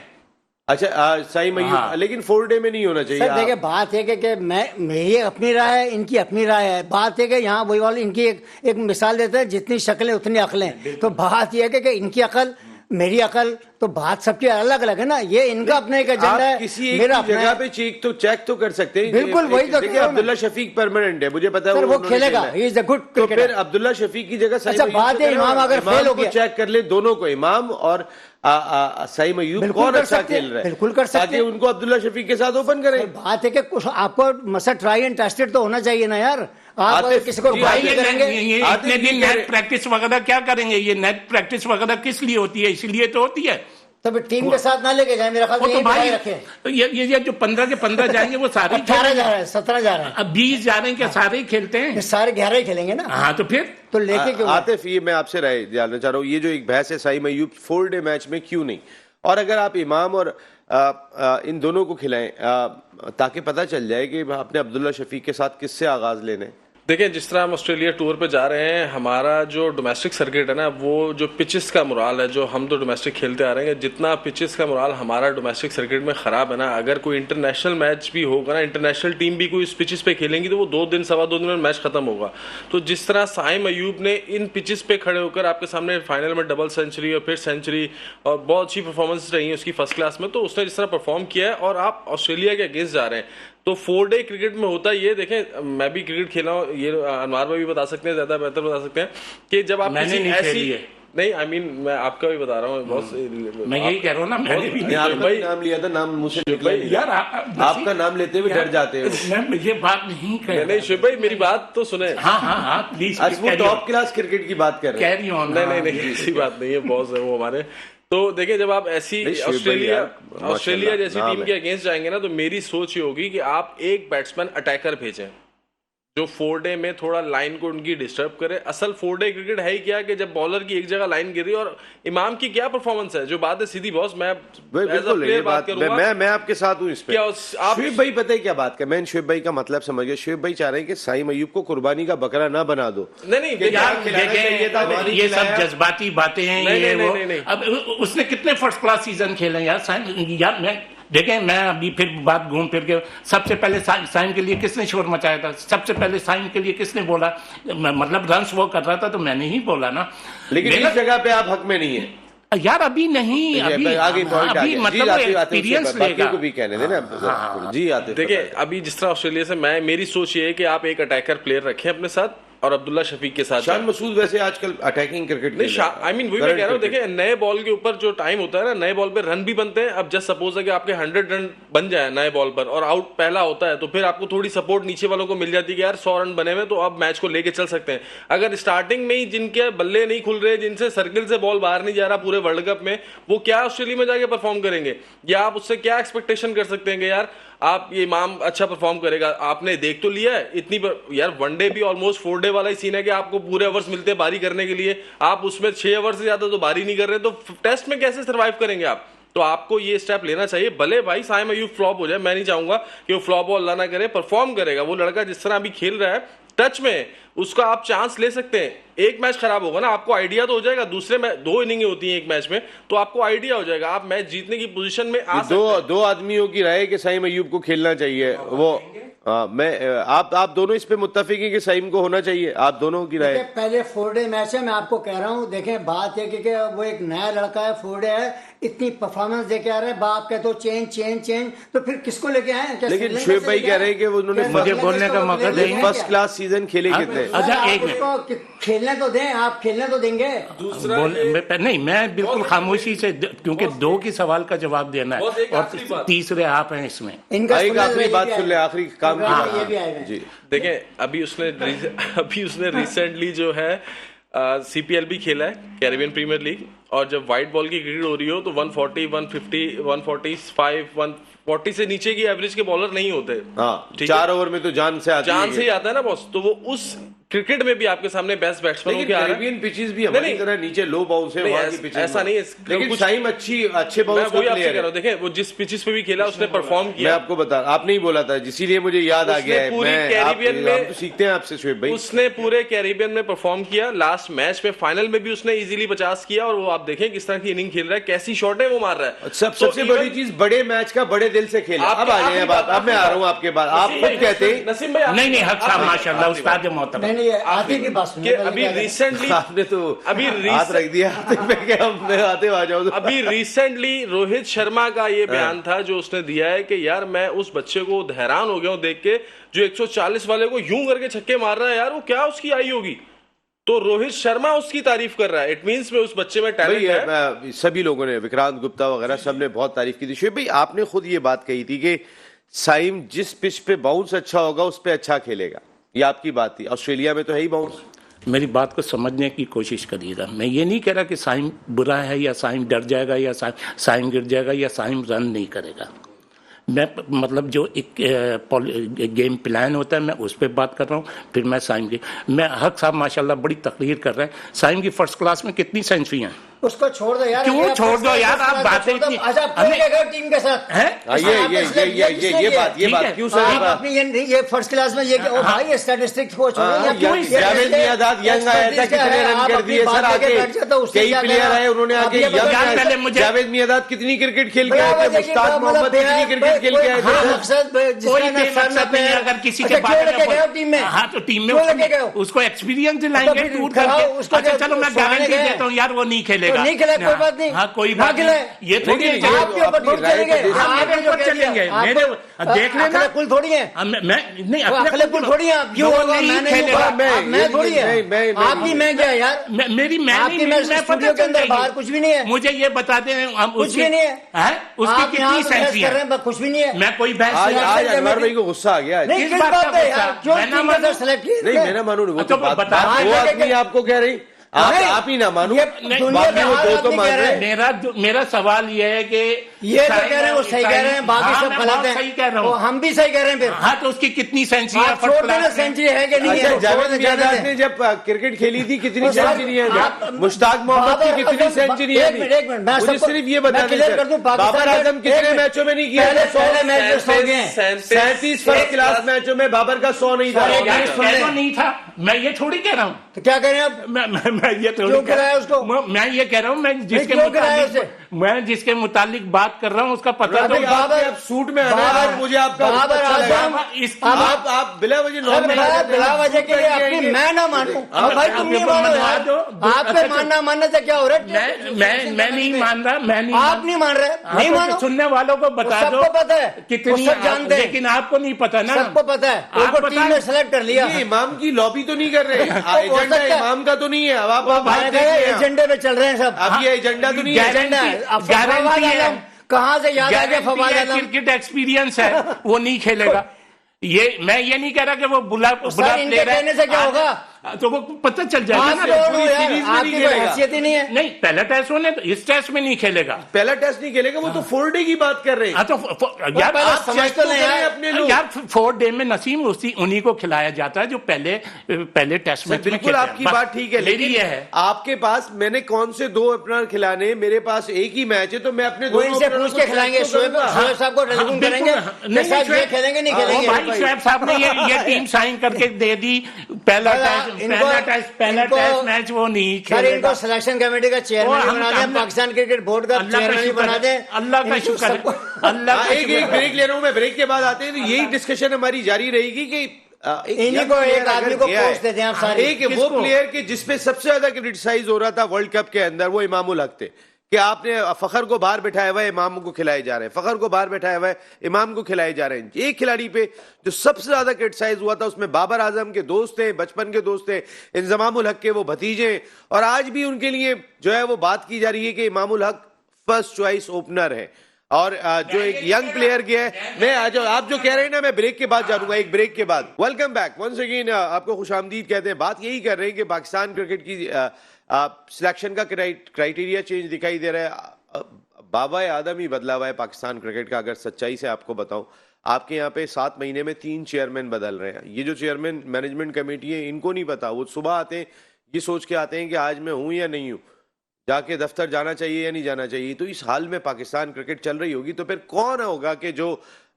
अच्छा, साइम अयूब लेकिन 4-डे में नहीं होना चाहिए। सर देखिए, बात है कि मेरी अपनी राय है, इनकी अपनी राय है। बात है कि यहाँ वही वाली इनकी एक मिसाल देते हैं, जितनी शक्लें उतनी अकलें। तो बात यह है कि इनकी अकल मेरी अकल, तो बात सबकी अलग अलग है ना। ये इनका अपना एक एजेंडा है, किसी एक जगह पे चेक तो कर सकते हैं। बिल्कुल वही तो देखिए, अब्दुल्ला शफीक परमानेंट है, मुझे पता है वो खेलेगा, he is a good cricketer. फिर अब्दुल्ला शफीक की जगह अच्छा, बात है इमाम अगर फेल हो गया, चेक कर ले दोनों को, इमाम और साइम अयूब कौन अच्छा खेल रहा है, बिल्कुल कर सकते हैं, उनको अब्दुल्ला शफीक के साथ ओपन करें। बात है कि आपको मसा ट्राई एंड टेस्टेड तो होना चाहिए ना यार। आप किसी को करेंगे इतने दिन नेट प्रैक्टिस वगैरह क्या करेंगे? ये नेट प्रैक्टिस वगैरह किस लिए होती है? इसलिए तो होती है। तो टीम के साथ ना लेके जाए, मेरा ख्याल तो भाई ये जो 15 के 15 जाएंगे वो सारे 18 जा रहे हैं, 17 जा रहे हैं, अब 20 जा रहे हैं, क्या सारे ही खेलते हैं? सारे 11 ही खेलेंगे ना। हाँ, तो फिर तो लेके क्यों? आतिफ, ये मैं आपसे राय जानना चाह रहा हूँ, ये जो एक बहस है साइम अयूब 4-डे मैच में क्यों नहीं, और अगर आप इमाम और इन दोनों को खिलाएं ताकि पता चल जाए कि आपने अब्दुल्ला शफीक के साथ किससे आगाज लेने। देखिए, जिस तरह हम ऑस्ट्रेलिया टूर पे जा रहे हैं, हमारा जो डोमेस्टिक सर्किट है ना, वो जो पिचेस का मुराल है, जो हम तो डोमेस्टिक खेलते आ रहे हैं, जितना पिचेस का मुराल हमारा डोमेस्टिक सर्किट में ख़राब है ना, अगर कोई इंटरनेशनल मैच भी होगा ना, इंटरनेशनल टीम भी कोई इस पिचेस पे खेलेंगी तो वो 2 दिन 2.25 दिन में मैच खत्म होगा। तो जिस तरह साइम अयूब ने इन पिचेस पे खड़े होकर आपके सामने फाइनल में डबल सेंचुरी और फिर सेंचुरी और बहुत अच्छी परफॉर्मेंस रही है उसकी फर्स्ट क्लास में, तो उसने जिस तरह परफॉर्म किया है और आप ऑस्ट्रेलिया के अगेंस्ट जा रहे हैं, तो 4 डे क्रिकेट में होता ये, देखें मैं भी क्रिकेट खेला हूँ, ये अनवार भाई भी बता सकते हैं, ज्यादा बेहतर बता सकते हैं कि जब आप मैंने नहीं खेली है। नहीं, आई मीन मैं आपका भी बता रहा हूँ, बहुत मैं यही कह रहा हूँ ना, मैंने भी भाई नाम लिया था, नाम मुझसे निकला यार आपका नाम लेते हुए डर जाते हो। मैं ये बात नहीं कह नहीं शुभ भाई, मेरी बात तो सुने। हाँ प्लीज, वो टॉप क्लास क्रिकेट की बात कर रहे हैं। Carry on. नहीं ऐसी बात नहीं है, बॉस है वो हमारे। तो देखिए, जब आप ऐसी ऑस्ट्रेलिया जैसी टीम के अगेंस्ट जाएंगे ना, तो मेरी सोच ये होगी कि आप एक बैट्समैन अटैकर भेजें जो 4 डे में थोड़ा लाइन को उनकी डिस्टर्ब करे। असल 4 डे क्रिकेट है ही क्या कि जब बॉलर की एक जगह लाइन गिर रही है, और इमाम की क्या परफॉर्मेंस है, जो बात है सीधी बॉस, मैं प्लेयर बात करूंगा, मैं आपके साथ हूं इस पे। शुएब भाई पता है क्या बात कर, मैं शुएब भाई का मतलब समझ गया। शुएब भाई चाह रहे हैं कि साइम अयूब को कुर्बानी का बकरा ना बना दो। नहीं यार, ये सब जज्बाती बातें हैं। नहीं। अब उसने कितने फर्स्ट क्लास सीजन खेले यार साइम। यार मैं देखें, मैं अभी फिर बात घूम फिर के, सबसे पहले साइम के लिए किसने शोर मचाया था, सबसे पहले साइम के लिए किसने बोला, मतलब रन्स वो कर रहा था तो मैंने ही बोला ना। लेकिन इस जगह पे आप हक में नहीं है यार, अभी नहीं, अभी मतलब एक्सपीरियंस लेगा भी कहने देना जी। आते देखिए, अभी जिस तरह ऑस्ट्रेलिया से मेरी सोच ये है कि आप एक अटैकर प्लेयर रखें अपने साथ और अब्दुल्ला शफीक के साथ। शान मसूद वैसे आजकल अटैकिंग क्रिकेट नहीं, आई मीन वही मैं कह रहा हूँ। देखिए, नए बॉल के ऊपर जो टाइम होता है ना, नए बॉल पे रन भी बनते हैं। अब जस्ट सपोज है कि आपके 100 रन बन जाए नए बॉल पर और आउट पहला होता है, तो फिर आपको थोड़ी सपोर्ट नीचे वालों को मिल जाती है कि यार 100 रन बने हुए, तो अब मैच को लेके चल सकते हैं। अगर स्टार्टिंग में ही जिनके बल्ले नहीं खुल रहे, जिनसे सर्किल से बॉल बाहर नहीं जा रहा पूरे वर्ल्ड कप में, वो क्या ऑस्ट्रेलिया में जाके परफॉर्म करेंगे, या आप उससे क्या एक्सपेक्टेशन कर सकते हैं कि यार आप ये इमाम अच्छा परफॉर्म करेगा। आपने देख तो लिया है इतनी यार, वनडे भी ऑलमोस्ट 4 डे वाला ही सीन है कि आपको पूरे ओवर्स मिलते हैं बारी करने के लिए, आप उसमें 6 ओवर से ज्यादा तो बारी नहीं कर रहे, तो टेस्ट में कैसे सर्वाइव करेंगे आप। तो आपको ये स्टेप लेना चाहिए। भले भाई साइम अयूब फ्लॉप हो जाए, मैं नहीं चाहूंगा कि वो फ्लॉप और अल्लाह ना करे, परफॉर्म करेगा वो लड़का जिस तरह अभी खेल रहा है टच में, उसका आप चांस ले सकते हैं। एक मैच खराब होगा ना, आपको आइडिया तो हो जाएगा, दूसरे में 2 इनिंग होती हैं एक मैच में, तो आपको आइडिया हो जाएगा, आप मैच जीतने की पोजीशन में आ सकते हैं। दो आदमियों की राय कि साइम अयूब को खेलना चाहिए, वो आप दोनों इस पे मुत्तफिक हैं कि साइम को होना चाहिए, आप दोनों की राय। पहले 4 डे मैच है, मैं आपको कह रहा हूँ, देखें बात है कि वो एक नया लड़का है, 4 डे है, इतनी परफॉर्मेंस देके आ रहे हैं, बाप कहते हो चेंज, तो फिर किसको लेके आए? लेकिन शुएब भाई कह रहे हैं कि उन्होंने मुझे बोलने का मौका दें, फर्स्ट क्लास सीजन खेले कितने। अच्छा, एक खेलने तो दें, आप खेलने तो देंगे। दूसरा नहीं, मैं बिल्कुल खामोशी से, क्योंकि 2 की सवाल का जवाब देना है और तीसरे आप हैं इसमें। आखिरी बात सुन ले, आखिरी काम जी। देखें, अभी उसने रिसेंटली जो है सीपीएल भी खेला है, कैरिबियन प्रीमियर लीग, और जब व्हाइट बॉल की क्रिकेट हो रही हो तो 140, 150, 145, 140 से नीचे की एवरेज के बॉलर नहीं होते। 4 ओवर में तो जान से ही आता है ना बॉस, तो वो उस क्रिकेट में भी आपके सामने बेस्ट बैट्समैन होके आ रहा है। कैरिबियन पिचेस भी हमारी तरह नीचे लो बाउंस है, वहां की पिचेस ऐसा नहीं है, लेकिन साइम अच्छे बाउंस का प्लेयर है। देखें, वो जिस पिचेस पे भी खेला उसने परफॉर्म किया। मैं आपको बता, आपने ही बोला था, इसीलिए मुझे याद आ गया है। पूरे कैरिबियन में सीखते हैं आपसे शुएब भाई, उसने पूरे कैरिबियन में परफॉर्म किया। लास्ट मैच में फाइनल में भी उसने इजीली 50 किया, और वो आप देखें किस तरह की इनिंग खेल रहा है, कैसी शॉट है वो मार रहा है। सबसे बड़ी चीज, बड़े मैच का बड़े दिल से खेला। अब आ जाए बात, अब मैं आ रहा हूँ आपके बाद, आप खुद कहते हैं नसीम भाई, नहीं हक साहब माशाल्लाह उस्ताद मोहतरम, अभी रिसेंटली आपने तो हाथ रख दिया आते आ जाओ। अभी रिसेंटली रोहित शर्मा का ये बयान था जो उसने दिया है कि यार मैं उस बच्चे को हैरान हो गया हूं देख के, जो 140 वाले को यूं करके छक्के मार रहा है, यार वो क्या उसकी आई होगी। तो रोहित शर्मा उसकी तारीफ कर रहा है, इट मींस में उस बच्चे में टैलेंट है। सभी लोगों ने, विक्रांत गुप्ता वगैरह सब ने बहुत तारीफ की थी। शुएब भाई, आपने खुद ये बात कही थी कि साइम जिस पिच पे बाउंस अच्छा होगा उस पे अच्छा खेलेगा, ये आपकी बात थी। ऑस्ट्रेलिया में तो है ही बाउंस। मेरी बात को समझने की कोशिश करिएगा, मैं ये नहीं कह रहा कि साइम बुरा है या साइम डर जाएगा या साइम गिर जाएगा या साइम रन नहीं करेगा। मैं मतलब जो एक गेम प्लान होता है मैं उस पर बात कर रहा हूँ, फिर मैं साइम की। मैं हक साहब माशाल्लाह बड़ी तकरीर कर रहे हैं। साइम की फर्स्ट क्लास में कितनी सेंचुरी हैं? उसको छोड़ दो यार। क्यों छोड़ दो यार, आप बातें इतनी। अच्छा, टीम के साथ है ये बात क्यों सर? आप अपनी ये फर्स्ट क्लास में ये ओ भाई स्टैटिस्टिक्स को छोड़ो। जावेद मियादाद यंग आया था, कितने रन कर दिए सर आके, कई प्लेयर आए उन्होंने आके यंग। जावेद मियादाद कितनी क्रिकेट खेल के आए थे, मुश्ताक मोहम्मद कितनी क्रिकेट खेल के आए थे। अगर किसी के बारे में, हाँ तो टीम में उसको एक्सपीरियंस दिलाएंगे टूर करके। अच्छा चलो मैं गारंटी देता हूँ यार वो नहीं खेलेगा। नहीं खेला कोई बात नहीं। हाँ कोई बात नहीं, ये थोड़ी चलेंगे मेरे देख लेना कुल थोड़ी है। मैं नहीं अगले कुल थोड़ी है। क्यों मैं थोड़ी है आपकी, मैं क्या यार मेरी मैं स्टूडियो के अंदर बाहर कुछ भी नहीं है। मुझे ये बताते हैं हम कुछ भी नहीं है। उसकी कितनी सेंसी कर रहे हैं, कुछ भी नहीं है। मैं कोई बहस आज अनवर भाई को गुस्सा आ गया। नहीं किस बात है यार, क्यों सेलेक्ट किया? नहीं मैं ना मानू, वो तो वो आदमी आपको कह रही, आप ही ना मानो, बाकी वो दो तो मान रहे हैं। मेरा सवाल ये है कि ये तो कह रहे हैं वो सही कह रहे हैं, बाकी सब गलत है। सही कह रहा हूँ, हम भी सही कह रहे हैं फिर। हाँ तो उसकी कितनी सेंचुरी है? छोड़ देना सेंचुरी है कि नहीं है। जावेद मियादाद ने जब क्रिकेट खेली थी कितनी सेंचुरी है? मुश्ताक मोहम्मद की कितनी सेंचुरी है? एक मिनट मुझे सिर्फ ये बता दें, बाबर आजम कितने मैचों में नहीं किया? 37 फर्स्ट क्लास मैचों में बाबर का 100 नहीं था। नहीं था, मैं ये थोड़ी कह रहा हूँ। तो क्या कह रहे हैं आप? मैं ये थोड़ी कह रहा हूँ, मैं ये कह रहा हूँ, मैं जिसके मुतालिक बात कर रहा हूँ उसका पता तो। आप सूट में आना, मुझे आपका आप बिला वजह के लिए अपनी मैं ना मानूं। भाई तुम नहीं मानो, आप पे मानना से क्या हो रहा है? मैं नहीं मान रहा, मैं नहीं, आप नहीं मान रहे, नहीं मानो। सुनने वालों को बता दो, सबको पता है कितनी जानते हैं, लेकिन आपको नहीं पता ना। सबको पता है, उनको टीम में सेलेक्ट कर लिया। इमाम की लॉबी तो नहीं कर रहे, एजेंडा इमाम का तो नहीं है। अब आप एजेंडे पे चल रहे हैं सब। अब ये एजेंडा तो नहीं है, एजेंडा है। गारंटी है, कहाँ से याद आ गया फवाद आलम? क्रिकेट एक्सपीरियंस है, वो नहीं खेलेगा। ये मैं ये नहीं कह रहा कि वो बुला कहने से क्या होगा, तो वो पता चल जाएगा ना। आपकी कोई हैसियत ही नहीं है। नहीं, पहला टेस्ट होने तो इस टेस्ट में नहीं खेलेगा। पहला टेस्ट नहीं खेलेगा, वो तो 4 डे की बात कर रहे हैं। तो यार आप समझ तो नहीं है अपने लोग। यार 4 डे में नसीम उन्हीं को खिलाया जाता है जो पहले टेस्ट में। बिल्कुल आपकी बात ठीक है, लेकिन ये है आपके पास मैंने कौन से 2 ओपनर खिलाने, मेरे पास एक ही मैच है, तो मैं अपने 2 से पूछ के खिलाएंगे। शोएब साहब को टेलीफोन करेंगे, खेलेंगे नहीं खेलेंगे। शोएब साहब ने ये टीम साइन करके दे दी। पहला टेस्ट मैच वो नहीं खेलेगा। इनको सिलेक्शन कमेटी का चेयरमैन बना दें, पाकिस्तान क्रिकेट बोर्ड का चेयरमैन बना दें। अल्लाह का शुक्र, अल्लाह। एक ब्रेक ले रहा हूँ मैं, ब्रेक के बाद आते हैं तो यही डिस्कशन हमारी जारी रहेगी कि इन्हीं को एक आदमी को पोस्ट देते हैं आप सारे। एक वो प्लेयर के जिसपे सबसे ज्यादा क्रिटिसाइज हो रहा था वर्ल्ड कप के अंदर, वो इमामुल हक थे कि आपने फखर को बाहर बैठाया हुआ है, इमाम को खिलाए जा रहे हैं, फखर को बाहर बैठाया हुआ है, इमाम को खिलाए जा रहे हैं। एक खिलाड़ी पे जो सबसे ज्यादा क्रिटिसाइज हुआ था उसमें बाबर आजम के दोस्त थे, बचपन के दोस्त थे, इंजमामुल हक के वो भतीजे, और आज भी उनके लिए जो है वो बात की जा रही है कि Imamul Haq first choice opener है। और जो एक यंग प्लेयर गया है, मैं आज आप जो कह रहे हैं ना, मैं ब्रेक के बाद जानूंगा, एक ब्रेक के बाद। वेलकम बैक वंस अगेन, आपको खुशामदीद कहते हैं। बात यही कर रहे हैं कि पाकिस्तान क्रिकेट की सिलेक्शन का क्राइटेरिया चेंज दिखाई दे रहा है। बाबा आदम ही बदला हुआ है पाकिस्तान क्रिकेट का। अगर सच्चाई से आपको बताऊं, आपके यहाँ पे 7 महीने में 3 चेयरमैन बदल रहे हैं। ये जो चेयरमैन मैनेजमेंट कमेटी है, इनको नहीं पता, वो सुबह आते हैं ये सोच के आते हैं कि आज मैं हूं या नहीं हूं, जाके दफ्तर जाना चाहिए या नहीं जाना चाहिए। तो इस हाल में पाकिस्तान क्रिकेट चल रही होगी, तो फिर कौन होगा कि जो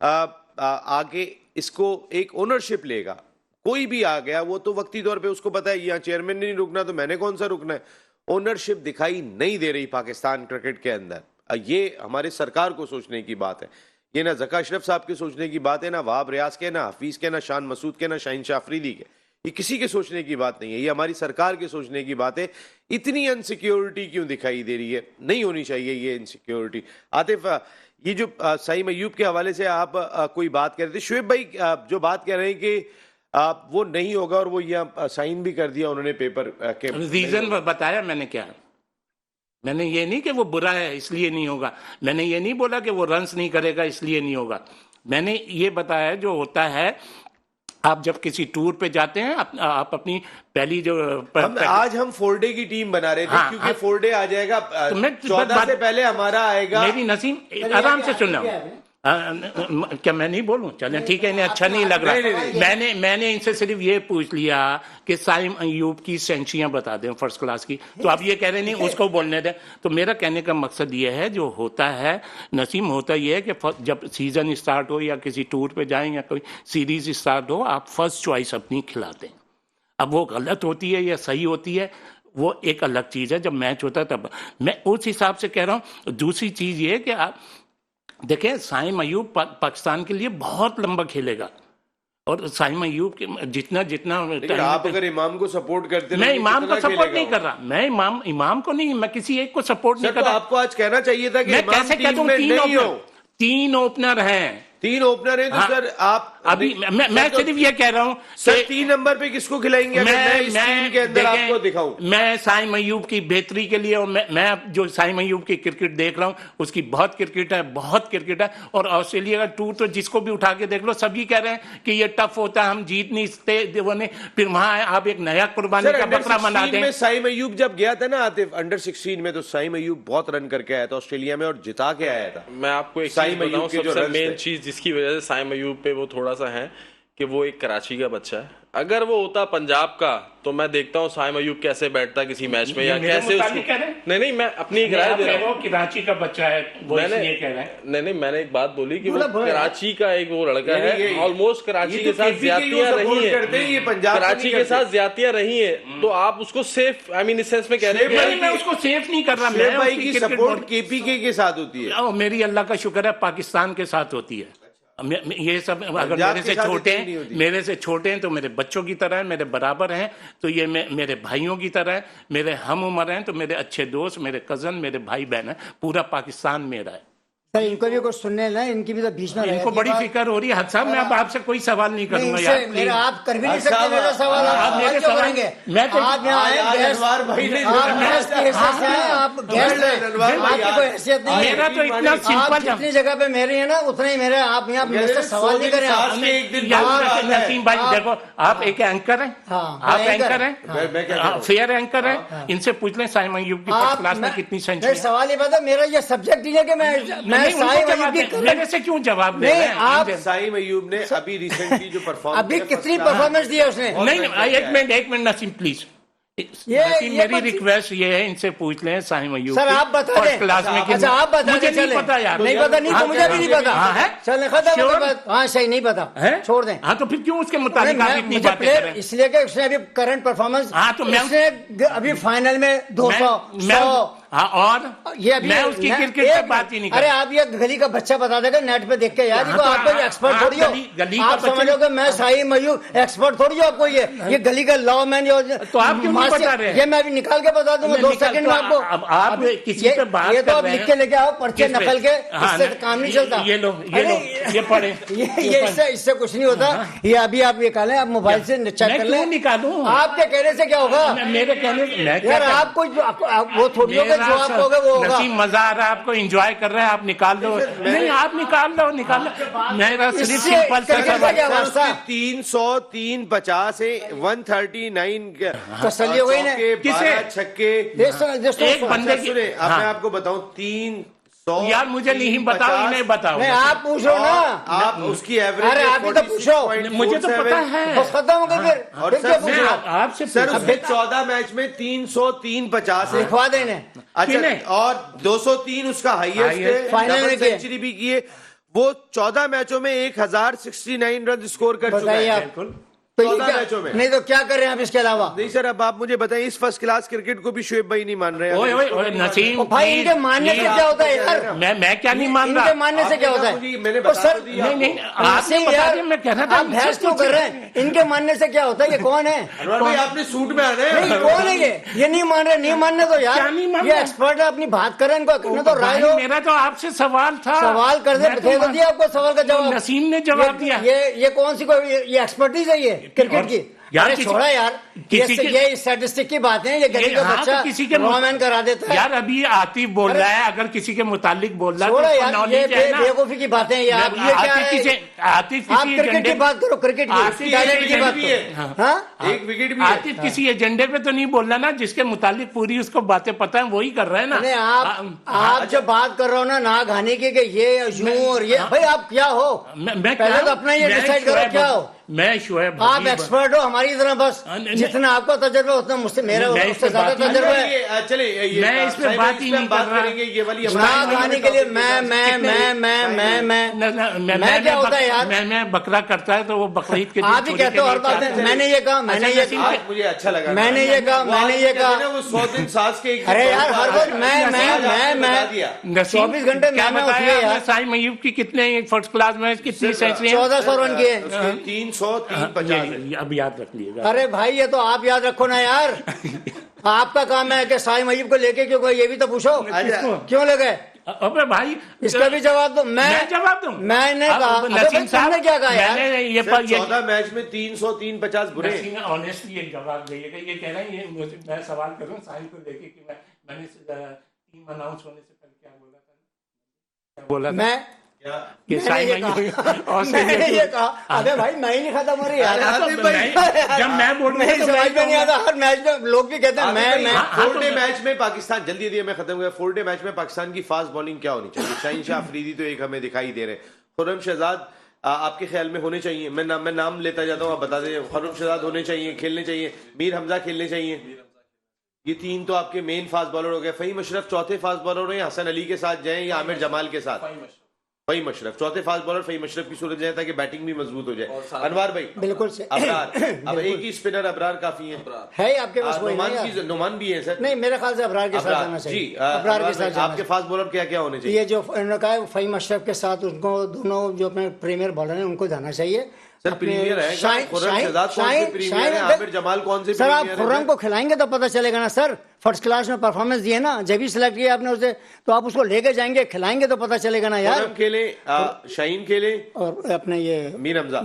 आगे इसको एक ओनरशिप लेगा? कोई भी आ गया वो तो वक्ती तौर पे उसको पता है यहाँ चेयरमैन ने नहीं रुकना तो मैंने कौन सा रुकना है। ओनरशिप दिखाई नहीं दे रही पाकिस्तान क्रिकेट के अंदर। ये हमारे सरकार को सोचने की बात है। ये ना ज़का अशरफ साहब के सोचने की बात है, ना वहाब रियाज के, ना हफीज के, ना शान मसूद के, ना शाहीन शाह अफरीदी के। ये किसी के सोचने की बात नहीं है, ये हमारी सरकार के सोचने की बात है। इतनी अनसिक्योरिटी क्यों दिखाई दे रही है? नहीं होनी चाहिए ये इनसिक्योरिटी। आतिफ, ये जो सईम अय्यूब के हवाले से आप कोई बात कर रहे थे, शुएब भाई जो बात कर रहे हैं कि वो नहीं होगा और वो यहाँ साइन भी कर दिया उन्होंने पेपर के, रीजन बताया मैंने क्या? मैंने ये नहीं कि वो बुरा है इसलिए नहीं होगा, मैंने ये नहीं बोला कि वो रन्स नहीं करेगा इसलिए नहीं होगा। मैंने ये बताया जो होता है, आप जब किसी टूर पे जाते हैं आप अपनी पहली जो आज हम 4 डे की टीम बना रहे थे, हाँ, क्योंकि 4 डे आ जाएगा तो 14 से पहले हमारा आएगा। मेरी नसीम आराम से सुन रहा हूँ, क्या मैं नहीं बोलूं? चलें ठीक है, इन्हें अच्छा नहीं लग रहा। मैंने इनसे सिर्फ ये पूछ लिया कि साइम अयूब की सेंचुरियां बता दें फर्स्ट क्लास की, तो आप ये कह रहे नहीं उसको बोलने दें। तो मेरा कहने का मकसद ये है, जो होता है नसीम, होता ये है कि जब सीजन स्टार्ट हो या किसी टूर पे जाएं या कोई सीरीज स्टार्ट हो, आप फर्स्ट चॉइस अपनी खिलाते हैं। अब वो गलत होती है या सही होती है वो एक अलग चीज है। जब मैच होता है तब मैं उस हिसाब से कह रहा हूं। दूसरी चीज ये है कि आप देखिए, साइम अयूब पाकिस्तान के लिए बहुत लंबा खेलेगा, और साइम अयूब के जितना लेकिन आप अगर इमाम को सपोर्ट करते मैं इमाम को सपोर्ट नहीं कर रहा, मैं इमाम को नहीं, मैं किसी एक को सपोर्ट नहीं कर रहा। आपको आज कहना चाहिए था कि मैं कैसे कहता हूं? तीन ओपनर हैं, तीन ओपनर हैं, तो सर आप अभी मैं सिर्फ ये कह रहा हूं सर 3 नंबर पे किसको खिलाएंगे? अगर मैं इस टीम के अंदर आपको दिखाऊं, मैं साइम अयूब की बेहतरी के लिए, और मैं जो साइम अयूब की क्रिकेट देख रहा हूं उसकी बहुत क्रिकेट है। और ऑस्ट्रेलिया का टूर तो जिसको भी उठा के देख लो, सभी कह रहे हैं कि ये टफ होता है, हम जीत नहीं सकते, वो नहीं। फिर वहां आप एक नया कुर्बानी का बकरा बना दें। साइम अयूब जब गया था ना आतिफ अंडर 16 में, तो साइम अयूब बहुत रन करके आया था ऑस्ट्रेलिया में और जिता के आया था। मैं आपको एक चीज बताऊं, सबसे मेन चीज जिसकी वजह से साइम अयूब पे वो थोड़ा सा है कि वो एक कराची का बच्चा है। अगर वो होता पंजाब का, तो मैं देखता हूँ साइम अयूब कैसे बैठता किसी मैच में, या कैसे उसको नहीं मैं अपनी एक राय दे रहा हूँ। कराची का बच्चा है वो इसलिए कह रहा है। नहीं मैंने एक बात बोली कि वो कराची का एक वो लड़का है, ऑलमोस्ट कराची के साथ ज्यादतियां रही है, कराची के साथ ज्यादतियां रही है, तो आप उसको सेफ, आई मीन इस सेंस में कह रहे हैं। मैं उसको सेफ नहीं कर रहा, मैं भाई की सपोर्ट केपीके के साथ होती है, मेरी अल्लाह का शुक्र है पाकिस्तान के साथ होती है। ये सब अगर मेरे से छोटे हैं तो मेरे बच्चों की तरह हैं, मेरे बराबर हैं, तो ये मेरे भाइयों की तरह हैं, मेरे हम उम्र हैं, तो मेरे अच्छे दोस्त, मेरे कजन, मेरे भाई बहन हैं। पूरा पाकिस्तान मेरा है। सर इनको भी कुछ सुनने ना, इनकी भी तो बीच में इनको बड़ी फिक्र हो रही है। हद साहब, मैं अब आपसे कोई सवाल नहीं करूंगा यार, मेरा आप कर भी नहीं सकते मेरा सवाल। आप मेरे क्यों करेंगे? मैं तो आप यहाँ आए गैस, आप गैस आपकी कोई हैसियत नहीं है। मेरा तो इतना सिंपल, जितनी जगह पे मेरे हैं ना उतना ही मेरे। आप यहाँ मेरे से सवाल नहीं करें। नसीम भाई देखो, आप एक एंकर हैं, आप एंकर हैं, फेयर एंकर हैं, इनसे पूछ लें साइम अयूब की फर्स्ट क्लास में कितनी सेंचुरी। सवाल ये पता, मेरा ये सब्जेक्ट ही है कि मैं मेरे से क्यों जवाब दे रहे हैं? आप साइम अयूब ने अभी रिसेंटली जो परफॉर्मेंस, अभी कितनी परफॉर्मेंस दी है उसने? नहीं एक मिनट नसीम प्लीज, मेरी रिक्वेस्ट ये है, इनसे पूछ लें साइम अयूब सर आप बता दें क्लास में। अच्छा आप बता, मुझे नहीं पता यार, नहीं पता, नहीं तो मुझे भी नहीं पता। चल खत्म, हाँ सही नहीं पता, छोड़ दें। हाँ तो फिर क्यों उसके मुताबिक आप इतनी बातें कर रहे हैं? इसलिए कि उसने अभी करंट परफॉर्मेंस, हाँ तो मैं अभी फाइनल में 200 हाँ, और ये अभी मैं उसकी क्रिकेट की बात ही नहीं कर। अरे आप ये गली का बच्चा बता देगा नेट पे देख के यार, ये आप कोई एक्सपर्ट थोड़ी हो। आप समझोगे मैं साइम अयूब एक्सपर्ट थोड़ी हो आपको। ये गली का लॉ मैन, तो आप क्यों नहीं बता रहे हैं? ये मैं अभी निकाल के बता दूंगा 2 सेकंड में आपको। अब आप किसी पे बात ये तो आप लिख के लेके आओ, पर्चे नकल के, इससे काम नहीं चलता। ये लो ये पढ़े, ये इससे कुछ नहीं होता। ये अभी आप निकालें, आप मोबाइल से चेक कर लें। निकालूं? आपके कहने से क्या होगा? मेरे कहने यार आप कुछ वो थोड़ी होगा जो आप कहोगे वो होगा। नसीम मजा आ रहा है आपको, एंजॉय कर रहे हैं, आप निकाल दो। नहीं आप निकाल लो। मेरा सिर्फ सिंपल सा 300 350 139 तसल्ली हो गई ना? किसे छक्के एक बंदे की। अब मैं आपको बताऊं 300 यार मुझे नहीं बताओ, इन्हें बताओ। नहीं आप पूछो ना, आप उसकी एवरेज। अरे आप ही तो पूछो, मुझे तो पता है। बस खत्म हो गया फिर। और सर आपसे सर उसने 14 मैच में 300 350 लिखवा देने। अच्छा, और 203 उसका हाईएस्ट है, फाइनल सेंचुरी भी की है। वो 14 मैचों में 1069 रन स्कोर कर चुका है। तो 14 मैचों में। नहीं तो क्या कर रहे हैं आप इसके अलावा? नहीं सर, अब आप मुझे बताएं, इस फर्स्ट क्लास क्रिकेट को भी शुएब भाई नहीं मान रहे हैं। ओए नसीम भाई, इनके मानने से क्या होता है यार? मैं क्या नहीं मान रहा? इनके मानने से क्या होता है? मैंने बता दिया। नहीं आपने बता दिया, मैं कह रहा था आप बहस क्यों कर रहे हैं? इनके मानने से क्या होता है? ये कौन है? भाई आपने सूट में आना है। कौन है ये नहीं मान रहे? नहीं मानने तो यार, ये एक्सपर्ट है, अपनी बात कर रहे हैं, इनको कहना तो राय हो। मेरा तो आपसे सवाल था, सवाल कर दिया आपको, सवाल का जवाब नसीम ने जवाब दिया। ये कौन सी कोई ये एक्सपर्टीज है ये क्रिकेट की? यार छोड़ा यार, ये स्टैटिस्टिक की बात है, ये गली का बच्चा किसी के रोमैन करा देता है यार। अभी आतिफ बोल रहा है, अगर किसी के मुतालिक बोल रहा है तो यार, ये बेवकूफी की बातें हैं। आप ये क्या है, आतिफ आप क्रिकेट की बात करो, क्रिकेट की टैलेंट की बात करो। एक विकेट भी आतिफ किसी एजेंडे पे तो नहीं बोल रहा ना, जिसके मुतालिक पूरी उसको बातें पता है वही कर रहा है ना। आप जब बात कर रहे हो ना नागाने की कि ये यूं और ये, भाई आप क्या हो? मैं पहले तो अपना ये डिसाइड करो क्या हो। मैं शुएब, आप एक्सपर्ट हो हमारी तरह, बस जितना आपका तजुर्बा उतना मुझसे मेरा उससे ज्यादा तजुर्बा है। चले मैं इस पे बात ही नहीं कर रहा। ये वाली नागाने के लिए मैं क्या होता है यार? मैं बकरा करता है तो वो बकरीद के आप ही कहते हो हर बात में मैंने ये कहा, मैंने ये कहा, मुझे अच्छा लगा, मैंने ये कहा, मैंने ये कहा। वो 100 दिन सास के अरे यार हर वक्त मैं 24 घंटे क्या मैं बताया यार। साई मयूब की कितने फर्स्ट क्लास मैच कितनी सेंचुरी 1400 रन किए, 350। अब याद रख लीजिएगा। अरे भाई ये तो आप याद रखो ना यार। आपका काम है कि साई मयूब को लेके क्यों गए, ये भी तो पूछो क्यों ले गए। अबे भाई इसका भी जवाब दो। मैं जवाब दूं? मैंने कहा, नसीम साहब क्या कहा यार? ये 14 मैच में 300-350 बुरे। ऑनेस्टली एक जवाब दीजिएगा। ये कह रहे हैं ये मुझे, मैं सवाल कर रहा हूँ साहिल को लेके कि मैंने टीम अनाउंस होने से पहले क्या बोला था? मैं कि मैंने ये कहा, अबे भाई मैं ही नहीं खत्म हो रही यार। जब मैं बोल रहा हूँ समझ में नहीं आता, हर मैच में लोग भी कहते हैं मैं 4-डे मैच में पाकिस्तान, जल्दी दिए मैं खत्म हुआ। 4-डे मैच में पाकिस्तान की फास्ट बॉलिंग क्या होनी चाहिए? शाहीन शाह अफरीदी तो एक हमें दिखाई दे रहे हैं। खुर्रम शहजाद आपके ख्याल में होने चाहिए? मैं नाम लेता जाता हूँ, आप बता दें। खुर्रम शहजाद होने चाहिए, खेलने चाहिए। मीर हमजा खेलने चाहिए। ये 3 तो आपके मेन फास्ट बॉलर हो गए। फ़हीम अशरफ चौथे फास्ट बॉलर हो, हसन अली के साथ जाएं या आमिर जमाल के साथ? फ़हीम अशरफ चौथे फास्ट बॉलर, फ़हीम अशरफ की सूरत जाए ताकि बैटिंग भी मजबूत हो जाए। अनवार भाई बिल्कुल से अबरार, अब एक ही स्पिनर अबरार काफी है आपके पास? नुमान भी है सर? नहीं, मेरे ख्याल से अबरार के साथ जाना चाहिए। जी अबरार के साथ आपके फास्ट बॉलर क्या क्या होने चाहिए? ये जो इन्होंने कहा है फ़हीम अशरफ के साथ, उनको दोनों जो अपने प्रीमियर बॉलर हैं उनको जाना चाहिए। सर प्रीमियर है, खुर्रम शहजाद कौन से प्रीमियर है? आमिर जमाल कौन से सर? आप खुर्रम को खिलाएंगे तो पता चलेगा ना सर। फर्स्ट क्लास में परफॉर्मेंस दिए ना, जब भी सिलेक्ट किया आपने उसे, तो आप उसको लेके जाएंगे, खिलाएंगे तो पता चलेगा ना यार। खेले, शाहीन खेले और अपने ये मीर हमजा,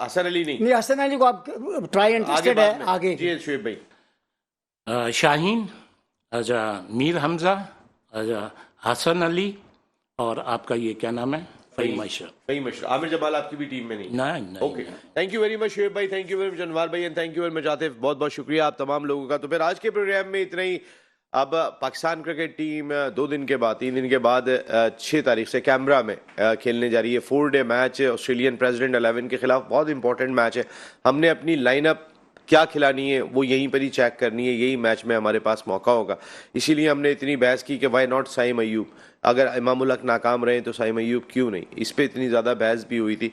हसन अली नहीं, हसन अली को आप ट्राई इंटरेस्टेड है आगे। जी शुएब भाई। शाहीन, अच्छा मीर हमजा, अच्छा हसन अली और आपका ये क्या नाम है? फ़हीम अशरफ। आमिर जमाल आपकी भी टीम में नहीं? नहीं। Okay, thank you very much Shoaib भाई, थैंक यू वेरी मच अनवार भाई, and thank you very much Atif. बहुत बहुत शुक्रिया आप तमाम लोगों का। तो फिर आज के प्रोग्राम में इतना ही। अब पाकिस्तान क्रिकेट टीम 2 दिन के बाद, 3 दिन के बाद 6 तारीख से कैमरा में खेलने जा रही है। 4-डे मैच ऑस्ट्रेलियन प्रेसिडेंट 11 के खिलाफ, बहुत इंपॉर्टेंट मैच है। हमने अपनी लाइनअप क्या खिलानी है वो यहीं पर ही चेक करनी है, यही मैच में हमारे पास मौका होगा। इसीलिए हमने इतनी बहस की कि वाई नॉट साइम अयूब, अगर इमाम उल हक नाकाम रहे तो साइम अयूब क्यों नहीं। इस पे इतनी ज़्यादा बहस भी हुई थी,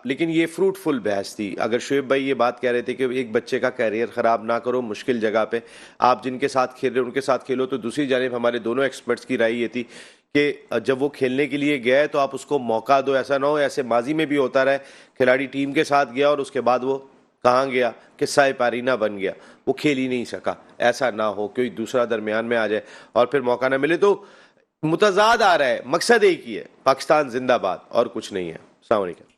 लेकिन ये फ्रूटफुल बहस थी। अगर शुएब भाई ये बात कह रहे थे कि एक बच्चे का कैरियर ख़राब ना करो मुश्किल जगह पे, आप जिनके साथ खेल रहे हो उनके साथ खेलो, तो दूसरी जानिब हमारे दोनों एक्सपर्ट्स की राय ये थी कि जब वो खेलने के लिए गया है तो आप उसको मौका दो। ऐसा ना हो ऐसे माजी में भी होता रहे, खिलाड़ी टीम के साथ गया और उसके बाद वो कहाँ गया, किस्सा पारीना बन गया, वो खेल ही नहीं सका। ऐसा ना हो, कोई दूसरा दरमियान में आ जाए और फिर मौका ना मिले। तो मुतजाद आ रहा है, मकसद एक ही है, पाकिस्तान जिंदाबाद और कुछ नहीं है। अस्सलाम वालेकुम।